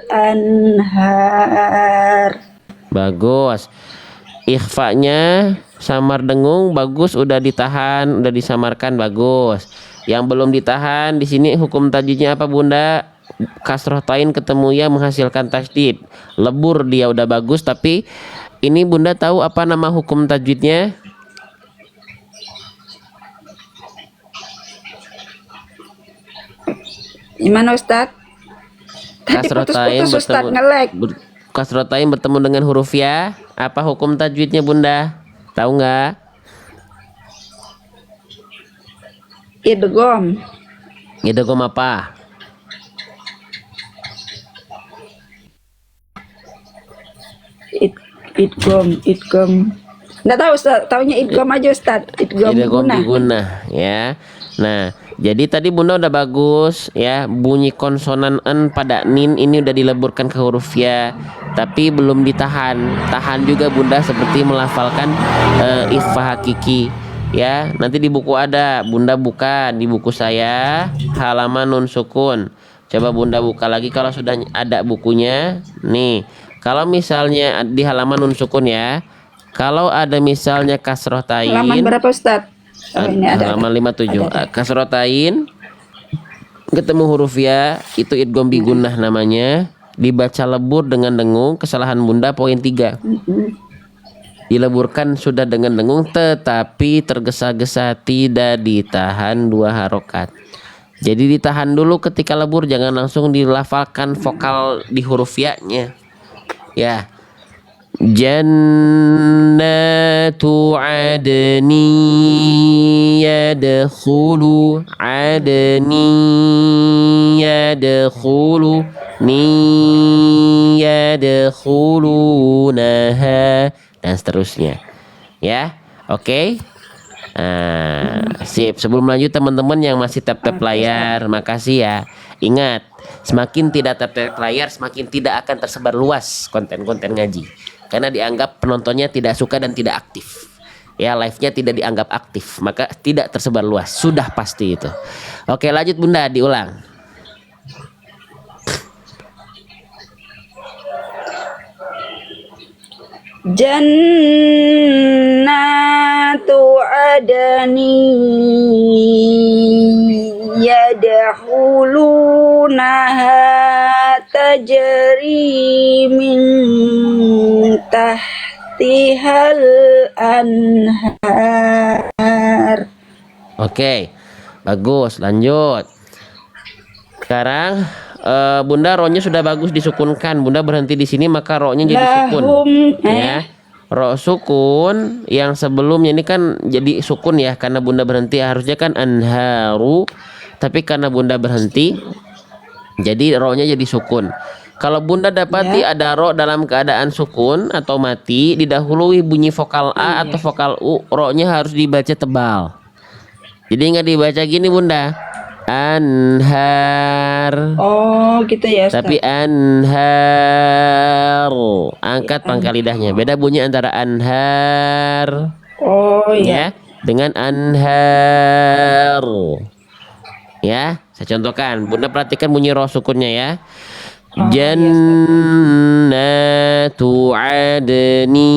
B: anhar.
A: Bagus. Ikhfanya samar dengung bagus, udah ditahan, udah disamarkan bagus. Yang belum ditahan di sini hukum tajwidnya apa Bunda? Kasroh tain ketemu ya menghasilkan tasdid. Lebur dia udah bagus tapi Ini Bunda tahu apa nama hukum tajwidnya?
B: Gimana Ustaz? Tadi
A: Kasrotain
B: putus-putus Ustaz
A: bertemu
B: nge-lag.
A: kasrotain bertemu dengan huruf ya. Apa hukum tajwidnya Bunda? Tahu nggak?
B: Idgham.
A: Idgham apa?
B: Idgham. Nggak tahu Ustaz, taunya idgham aja Ustaz. Idgham
A: Idgham
B: guna.
A: biguna ya. Nah, jadi tadi Bunda udah bagus ya, bunyi konsonan en pada nin ini udah dileburkan ke huruf ya, tapi belum ditahan. Tahan juga Bunda seperti melafalkan ikhfa hakiki ya. Nanti di buku ada, Bunda buka di buku saya halaman nun sukun. Coba Bunda buka lagi kalau sudah ada bukunya. Nih, kalau misalnya di halaman nun sukun ya. Kalau ada misalnya kasroh
B: Halaman
A: tain,
B: berapa Ustaz? Oh, ini ada.
A: halaman 57
B: Ada.
A: kasrotain ketemu huruf ya, itu idgham bigunnah namanya, dibaca lebur dengan dengung. Kesalahan Bunda poin 3, dileburkan sudah dengan dengung tetapi tergesa-gesa, tidak ditahan 2 harokat. Jadi ditahan dulu ketika lebur, jangan langsung dilafalkan vokal di huruf ya-nya ya. Jannatu adni yadkhulu adni yadkhulu ni yadkhulunaha dan seterusnya ya. Oke. Sip. Sebelum lanjut teman-teman yang masih tap-tap layar, makasih ya. Ingat, semakin tidak tap-tap layar, semakin tidak akan tersebar luas konten-konten ngaji. Karena dianggap penontonnya tidak suka dan tidak aktif. Ya, live-nya tidak dianggap aktif, maka tidak tersebar luas. Sudah pasti itu. Oke, lanjut Bunda, diulang.
B: Jannatu adani yadkhulunaha tajri min tahtihal anhar.
A: Oke, bagus. Lanjut. Sekarang Bunda ro-nya sudah bagus disukunkan. Bunda berhenti di sini maka ro-nya jadi sukun. Ya. Ro sukun yang sebelumnya ini kan jadi sukun ya, karena Bunda berhenti. Harusnya kan anharu, tapi karena Bunda berhenti jadi ro-nya jadi sukun. Kalau Bunda dapati ada ro dalam keadaan sukun atau mati, didahului bunyi vokal A atau vokal U, ro-nya harus dibaca tebal. Jadi nggak dibaca gini Bunda, anhar.
B: Oh gitu ya Ustaz.
A: Tapi anhar, angkat pangkal lidahnya. Beda bunyi antara anhar
B: Oh
A: ya dengan anhar. Ya, saya contohkan. Bunda perhatikan bunyi roh sukunnya ya. Jannatu adni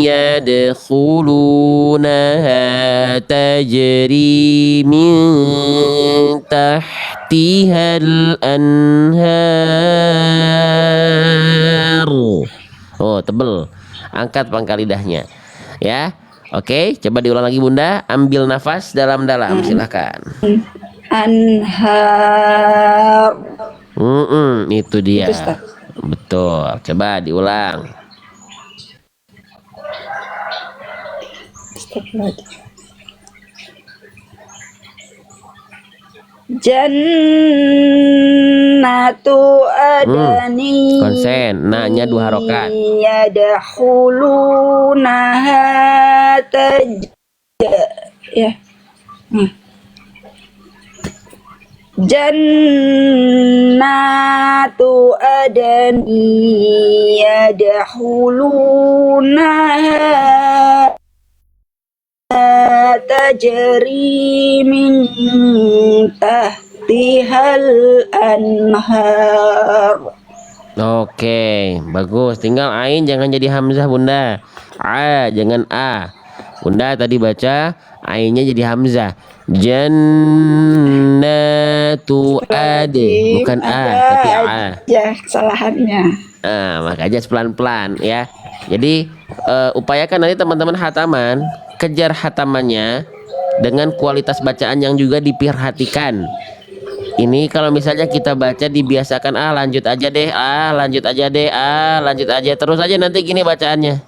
A: yadkhulunaha tajri min tahtihal anhar. Oh, tebel. Angkat pangkal lidahnya. Ya. Oke, coba diulang lagi Bunda. Ambil nafas dalam-dalam, silakan.
B: Anhar.
A: Itu dia.
B: Itu, Ustaz.
A: Betul. Coba diulang.
B: Jannatu adani.
A: Konsen. Nah-nya 2 harokat.
B: Yadkhulunaha ya. Jannatu adani yadkhulunaha tajri min tahtihal anhar.
A: Oke, bagus. Tinggal ain jangan jadi hamzah Bunda. A jangan a. Bunda tadi baca ainnya jadi hamzah. Jannatu ade, bukan a tapi a.
B: Ya, kesalahannya.
A: Makanya pelan-pelan ya. Jadi upayakan nanti teman-teman hataman, kejar hatamannya dengan kualitas bacaan yang juga diperhatikan. Ini kalau misalnya kita baca dibiasakan lanjut aja deh, lanjut aja deh, lanjut aja terus aja nanti gini bacaannya.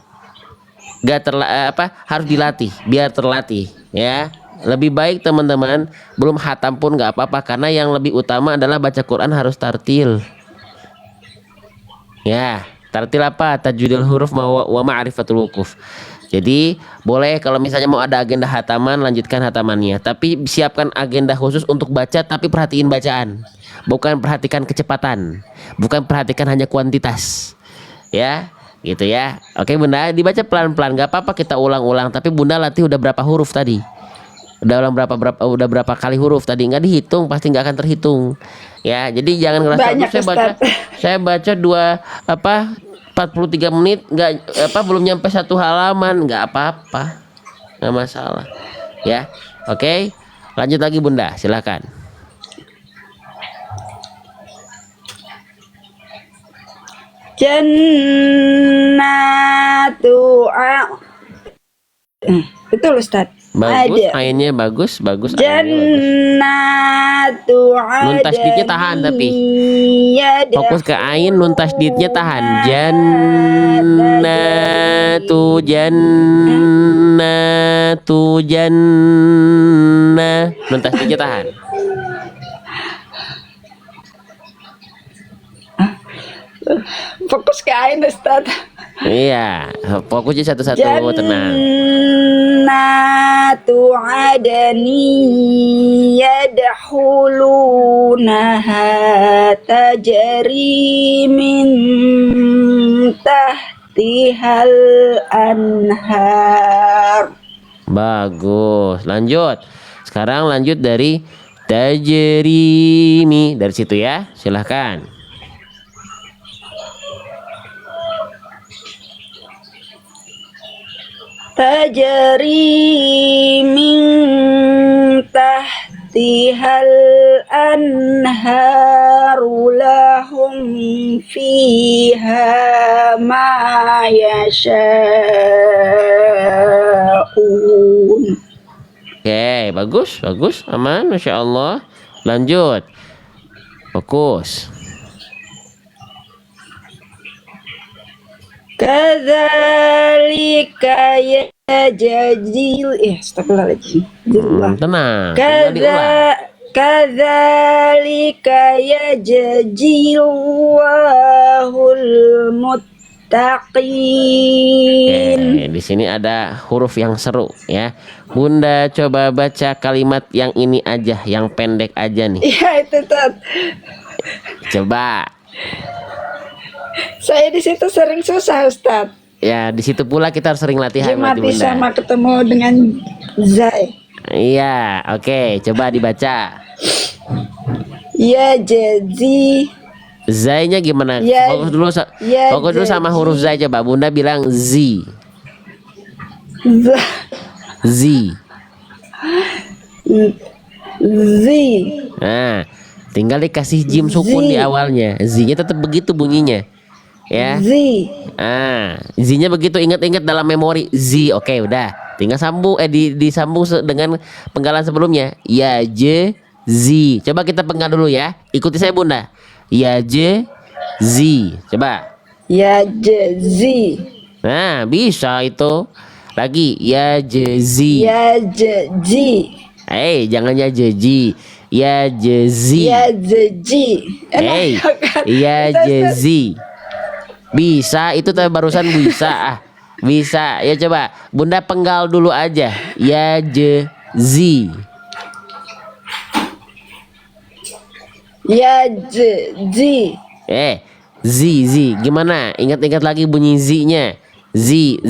A: Harus dilatih biar terlatih ya. Lebih baik teman-teman belum hatam pun nggak apa-apa, karena yang lebih utama adalah baca Quran harus tartil. Ya, tartil apa? Tajwidul huruf wa ma'rifatul wukuf. Jadi boleh kalau misalnya mau ada agenda hataman, lanjutkan hatamannya. Tapi siapkan agenda khusus untuk baca, tapi perhatiin bacaan. Bukan perhatikan kecepatan. Bukan perhatikan hanya kuantitas. Ya, gitu ya. Oke Bunda, dibaca pelan-pelan. Gak apa-apa kita ulang-ulang. Tapi Bunda latih udah berapa huruf tadi? Udah berapa kali huruf tadi? Nggak dihitung, pasti nggak akan terhitung. Ya, jadi jangan ngerasa
B: Banyak,
A: saya baca 43 menit belum nyampe satu halaman, nggak apa-apa, nggak masalah ya. Oke, lanjut lagi Bunda, silakan.
B: Jannatu betul Ustaz.
A: Bagus, mainnya bagus.
B: Jannatu
A: Nun tasdidnya tahan, tapi fokus ke ain, nun tasdidnya tahan. Jannatu jannah, nun tasdidnya tahan.
B: Fokus ke ain Ustaz.
A: Iya, fokusnya satu-satu, tenang.
B: Jannatu adani yadkhulunaha tajri min tahtihal anhar.
A: Bagus, lanjut. Sekarang lanjut dari tajrimi, dari situ ya, silahkan.
B: Tajri min tahtihal anharu lahum fiha ma yasha'un.
A: Oke, bagus, aman, Masya Allah. Lanjut, fokus.
B: Kadzalika yajzil astagfirullahaladzim.
A: Tenang.
B: Kadzalika yajzilwahul muttaqin.
A: Oke, di sini ada huruf yang seru ya. Bunda coba baca kalimat yang ini aja, yang pendek aja nih.
B: Iya itu tuh.
A: Coba.
B: Saya di situ sering susah Ustaz.
A: Ya, di situ pula kita harus sering latihan
B: Jemati
A: Bunda.
B: sama ketemu dengan Zai.
A: Iya, oke, coba dibaca.
B: Ya jazi.
A: Zai-nya gimana?
B: Ya,
A: fokus dulu sama huruf Zai, coba. Bunda bilang Z. Z. Nah, tinggal dikasih jim sukun di awalnya. Z-nya tetap begitu bunyinya. Ya. Z-nya begitu, ingat-ingat dalam memori Z. Oke, udah. Tinggal sambung disambung dengan penggalan sebelumnya. Ya J Z. Coba kita penggal dulu ya. Ikuti saya Bunda. Ya J Z. Coba.
B: Ya J Z.
A: Nah, bisa itu. Lagi ya J Z.
B: Ya J Z.
A: Jangan ya J Z. Ya J Z.
B: Ya J Z.
A: Ya J Z. Bisa, itu tadi barusan bisa. Bisa. Ya coba Bunda penggal dulu aja. Ya J Z.
B: Ya J Z.
A: Z. Gimana? Ingat-ingat lagi bunyi Z-nya. Z.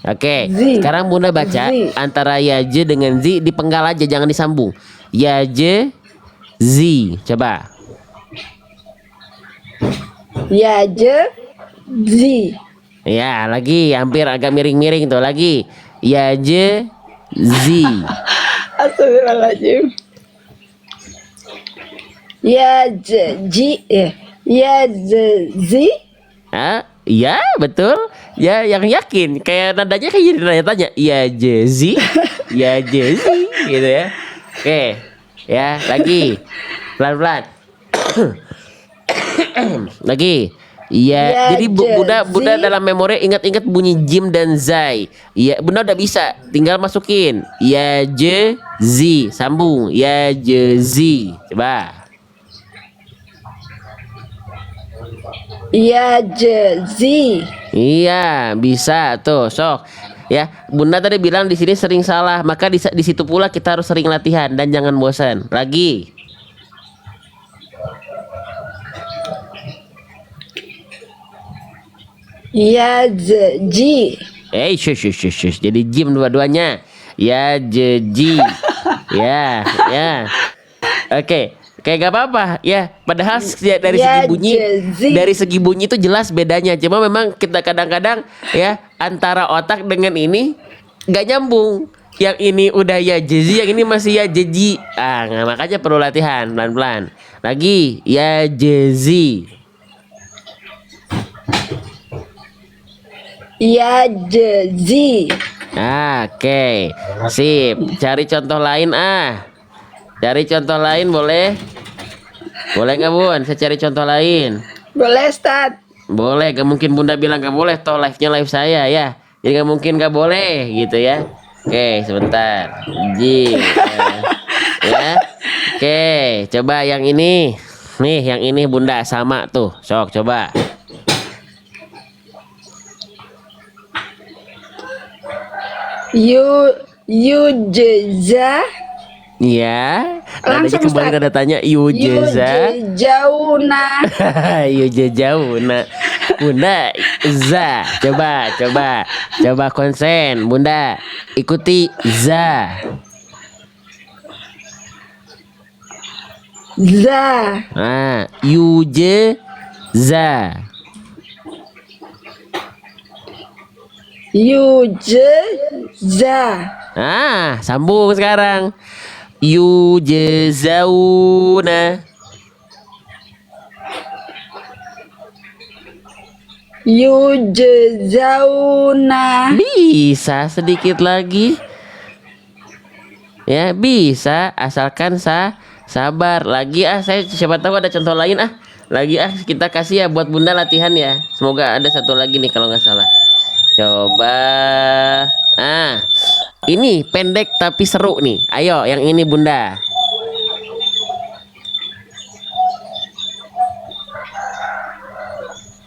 A: Oke. Sekarang Bunda baca antara ya J dengan Z, dipenggal aja, jangan disambung. Ya J Z. Coba.
B: Ya J Z.
A: Ya, lagi hampir agak miring-miring tuh lagi. Ya J Z.
B: Astagfirullahaladzim. Ya J Z.
A: Ah, iya betul. Ya yang yakin. Kayak nadanya kayak jadi nanya tanya. Iya Jezi, iya Jezi, gitu ya. Oke, ya lagi pelan-pelan. Lagi. Iya,
B: Ya
A: jadi Bunda Bunda
B: Jezi.
A: dalam memori ingat-ingat bunyi Jim dan Zai. Iya, Bunda udah bisa, tinggal masukin. Ya Je Zi, sambung. Ya Je Zi. Coba.
B: Ya Jezi.
A: Iya, bisa tuh, sok. Ya, Bunda tadi bilang di sini sering salah, maka di situ pula kita harus sering latihan dan jangan bosan. Lagi.
B: Ya Ji.
A: Shush, shush, shush, shush. Jadi Jim dua-duanya. Ya Jeji. Ya, ya. Oke. Oke, gak apa-apa. Ya, padahal
B: Ya Jezi.
A: dari segi bunyi itu jelas bedanya. Cuma memang kita kadang-kadang ya antara otak dengan ini gak nyambung. Yang ini udah ya Jezi, yang ini masih ya Jeji. Ah, nggak, makanya perlu latihan pelan-pelan. Lagi, ya Jezi.
B: Ya Jezi.
A: Oke, sip. Cari contoh lain ah. Cari contoh lain boleh? Boleh nggak Bun? Saya cari contoh lain.
B: Boleh, Ustaz.
A: Boleh. Gak mungkin Bunda bilang gak boleh. Toh live-nya live saya ya. Jadi gak mungkin gak boleh gitu ya. Oke, sebentar. Ji. Ya. Oke, coba yang ini. Nih, yang ini Bunda sama tuh. Sok, coba.
B: Yu Jeza.
A: Iya. Nadanya
B: Langsung,
A: kembali
B: Ustaz.
A: nada tanya Yujeza.
B: Jauna.
A: Jauh. Nah, Bunda za. Coba konsen. Bunda ikuti za.
B: Za.
A: Ah, yuje za.
B: Yu Jeza.
A: Ah, sambung sekarang. Yujezauna.
B: Yu Jezauna.
A: Bisa sedikit lagi. Ya, bisa asalkan sabar. Lagi ah, saya siapa tahu ada contoh lain ah. Lagi ah, kita kasih ya buat Bunda latihan ya. Semoga ada satu lagi nih kalau nggak salah. Coba. Ah, ini pendek tapi seru nih. Ayo, yang ini Bunda.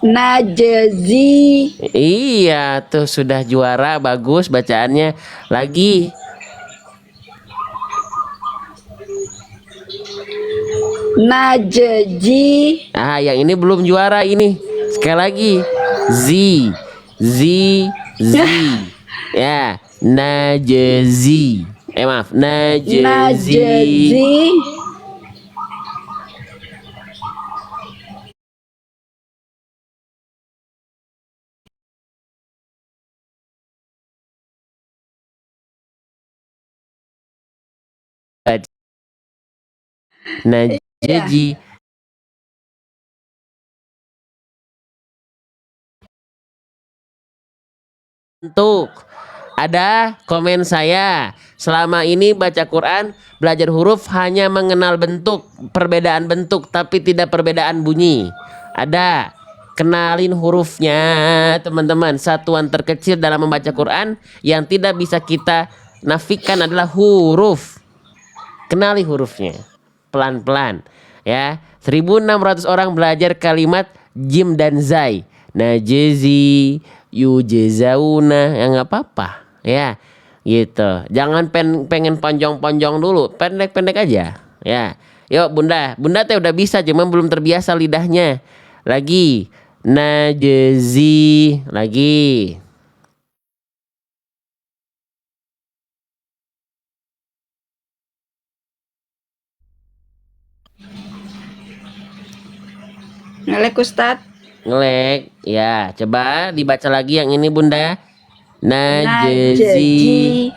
B: Najezi.
A: Iya, tuh sudah juara, bagus bacaannya. Lagi.
B: Najeji.
A: Ah, yang ini belum juara ini. Sekali lagi. Z. Z. Z. Ya, Najezi. Maaf, Najezi.
B: Najezi. Iya.
A: Najeji. Untuk ada komen saya selama ini baca Quran belajar huruf hanya mengenal bentuk, perbedaan bentuk tapi tidak perbedaan bunyi. Ada, kenalin hurufnya teman-teman. Satuan terkecil dalam membaca Quran yang tidak bisa kita nafikan adalah huruf. Kenali hurufnya pelan-pelan ya. 1.600 orang belajar kalimat jim dan zai. Najezi, yujezauna, ya nggak apa-apa ya gitu. Jangan pengen panjang-panjang dulu, pendek-pendek aja ya. Yuk Bunda teh udah bisa, cuman belum terbiasa lidahnya. Lagi najezi lagi.
B: Ngelek Ustaz.
A: Ngelek ya, coba dibaca lagi yang ini Bunda. Najezi.
B: Najeji.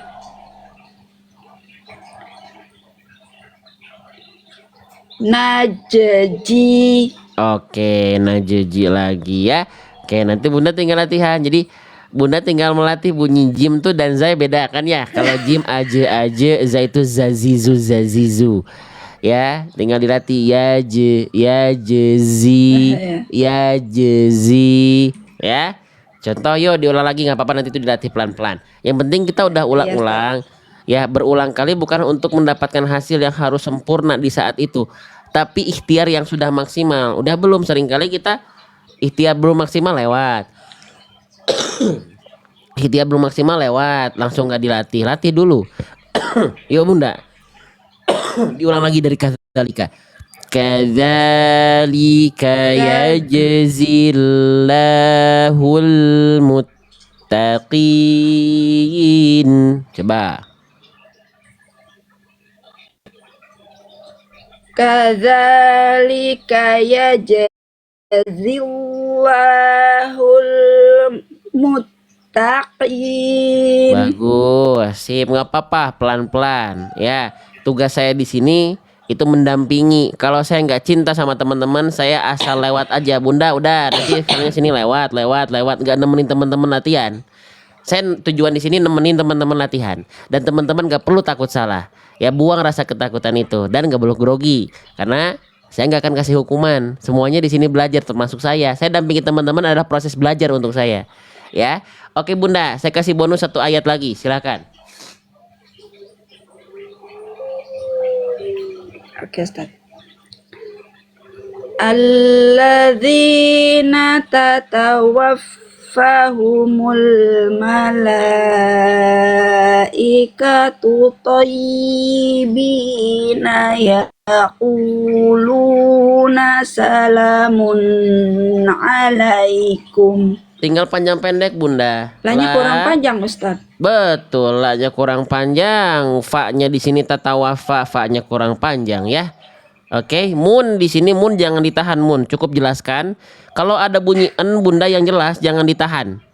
B: Najeji.
A: Oke, najeji lagi ya. Oke, nanti Bunda tinggal latihan. Jadi Bunda tinggal melatih bunyi jim tuh dan zai beda kan ya. Kalau jim aje, zai itu zazizu. Ya, tinggal dilatih ya zi, ya zi, ya. Contoh yuk diulang lagi nggak apa-apa nanti itu dilatih pelan-pelan. Yang penting kita udah ulang-ulang. Ya, berulang kali bukan untuk mendapatkan hasil yang harus sempurna di saat itu, tapi ikhtiar yang sudah maksimal. Udah belum seringkali kita ikhtiar belum maksimal lewat. Ikhtiar belum maksimal lewat, langsung nggak dilatih. Latih dulu. Yuk Bunda, diulang lagi dari kadzalika. Kadzalika yajzillahul muttaqin. Coba.
B: Kadzalika yajzillahul muttaqin.
A: Bagus, sip, nggak apa-apa, pelan-pelan ya. Tugas saya di sini itu mendampingi. Kalau saya nggak cinta sama teman-teman, saya asal lewat aja. Bunda, udah nanti kalian sini lewat, nggak nemenin teman-teman latihan. Saya tujuan di sini nemenin teman-teman latihan dan teman-teman nggak perlu takut salah. Ya buang rasa ketakutan itu dan nggak perlu grogi karena saya nggak akan kasih hukuman. Semuanya di sini belajar termasuk saya. Saya dampingi teman-teman adalah proses belajar untuk saya. Ya, oke Bunda, saya kasih bonus satu ayat lagi, silakan.
B: Oke, Ustaz. Alladzina tatawaffahumul malaikatu thayyibina yaquluna salamun alaikum.
A: Tinggal panjang pendek Bunda.
B: Lahnya kurang panjang Ustaz.
A: Betul, lahnya kurang panjang. Fa-nya di sini tatawafa, fa-nya kurang panjang ya. Oke, mun di sini mun jangan ditahan mun, cukup jelaskan. Kalau ada bunyi en Bunda yang jelas jangan ditahan.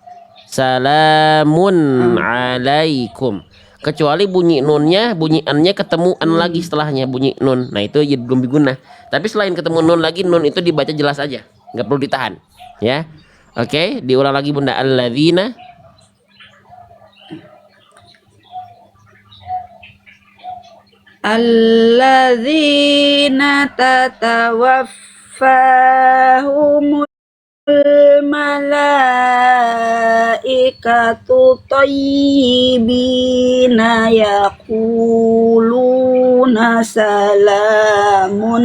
A: Salamun alaikum. Kecuali bunyi nunnya, bunyi ennya ketemu en lagi setelahnya bunyi nun. Nah, itu belum diguna. Tapi selain ketemu nun lagi, nun itu dibaca jelas aja. Nggak perlu ditahan, ya. Oke, diulang lagi Bunda. Alladzina
B: Alladzina tatawaffahumul malaikatu thayyibina yaquluna salamun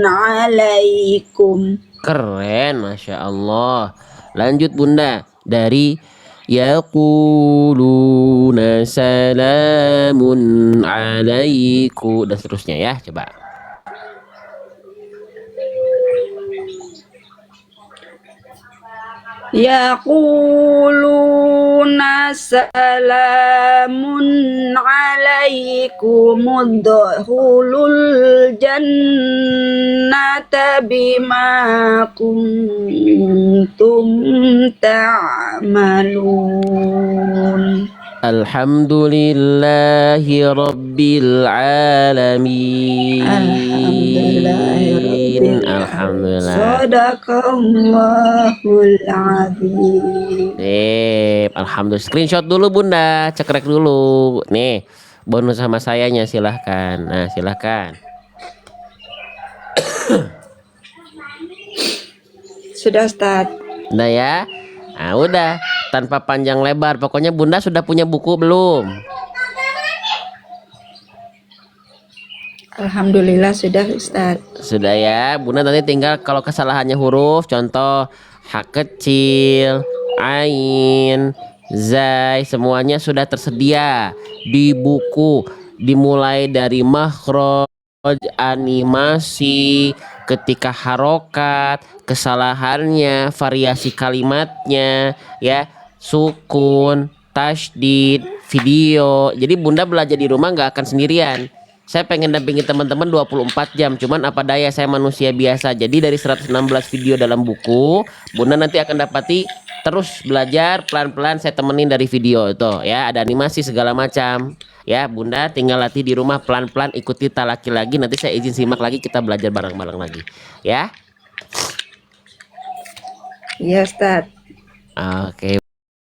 B: alaikum.
A: keren, Masya Allah. Lanjut Bunda dari yaquluna salamun alaiku dan seterusnya ya, coba.
B: Yaquluna salamun alaikum udkhulul jannata bima kuntum ta'malun.
A: Alhamdulillahi Rabbil Alamin. Alhamdulillah.
B: Sadaqallahul azim.
A: Alhamdulillah. Screenshot dulu Bunda, cekrek dulu. Nih, bonus sama sayanya silahkan. Nah, silahkan.
B: Sudah Ustaz.
A: Udah ya. Nah, udah tanpa panjang lebar. Pokoknya Bunda sudah punya buku belum?
B: Alhamdulillah sudah Ustaz.
A: Sudah ya. Bunda nanti tinggal kalau kesalahannya huruf, contoh H kecil, ain, zai, semuanya sudah tersedia di buku. Dimulai dari makhraj, animasi, ketika harokat, kesalahannya, variasi kalimatnya, ya, sukun, tasydid, video. Jadi Bunda belajar di rumah nggak akan sendirian. Saya pengen dampingi teman-teman 24 jam, cuman apa daya saya manusia biasa. Jadi dari 116 video dalam buku, Bunda nanti akan dapati terus belajar pelan-pelan saya temenin dari video itu ya, ada animasi segala macam. Ya, Bunda tinggal latih di rumah pelan-pelan, ikuti talaki lagi, nanti saya izin simak lagi, kita belajar bareng-bareng lagi. Ya.
B: Iya Ustaz.
A: Oke.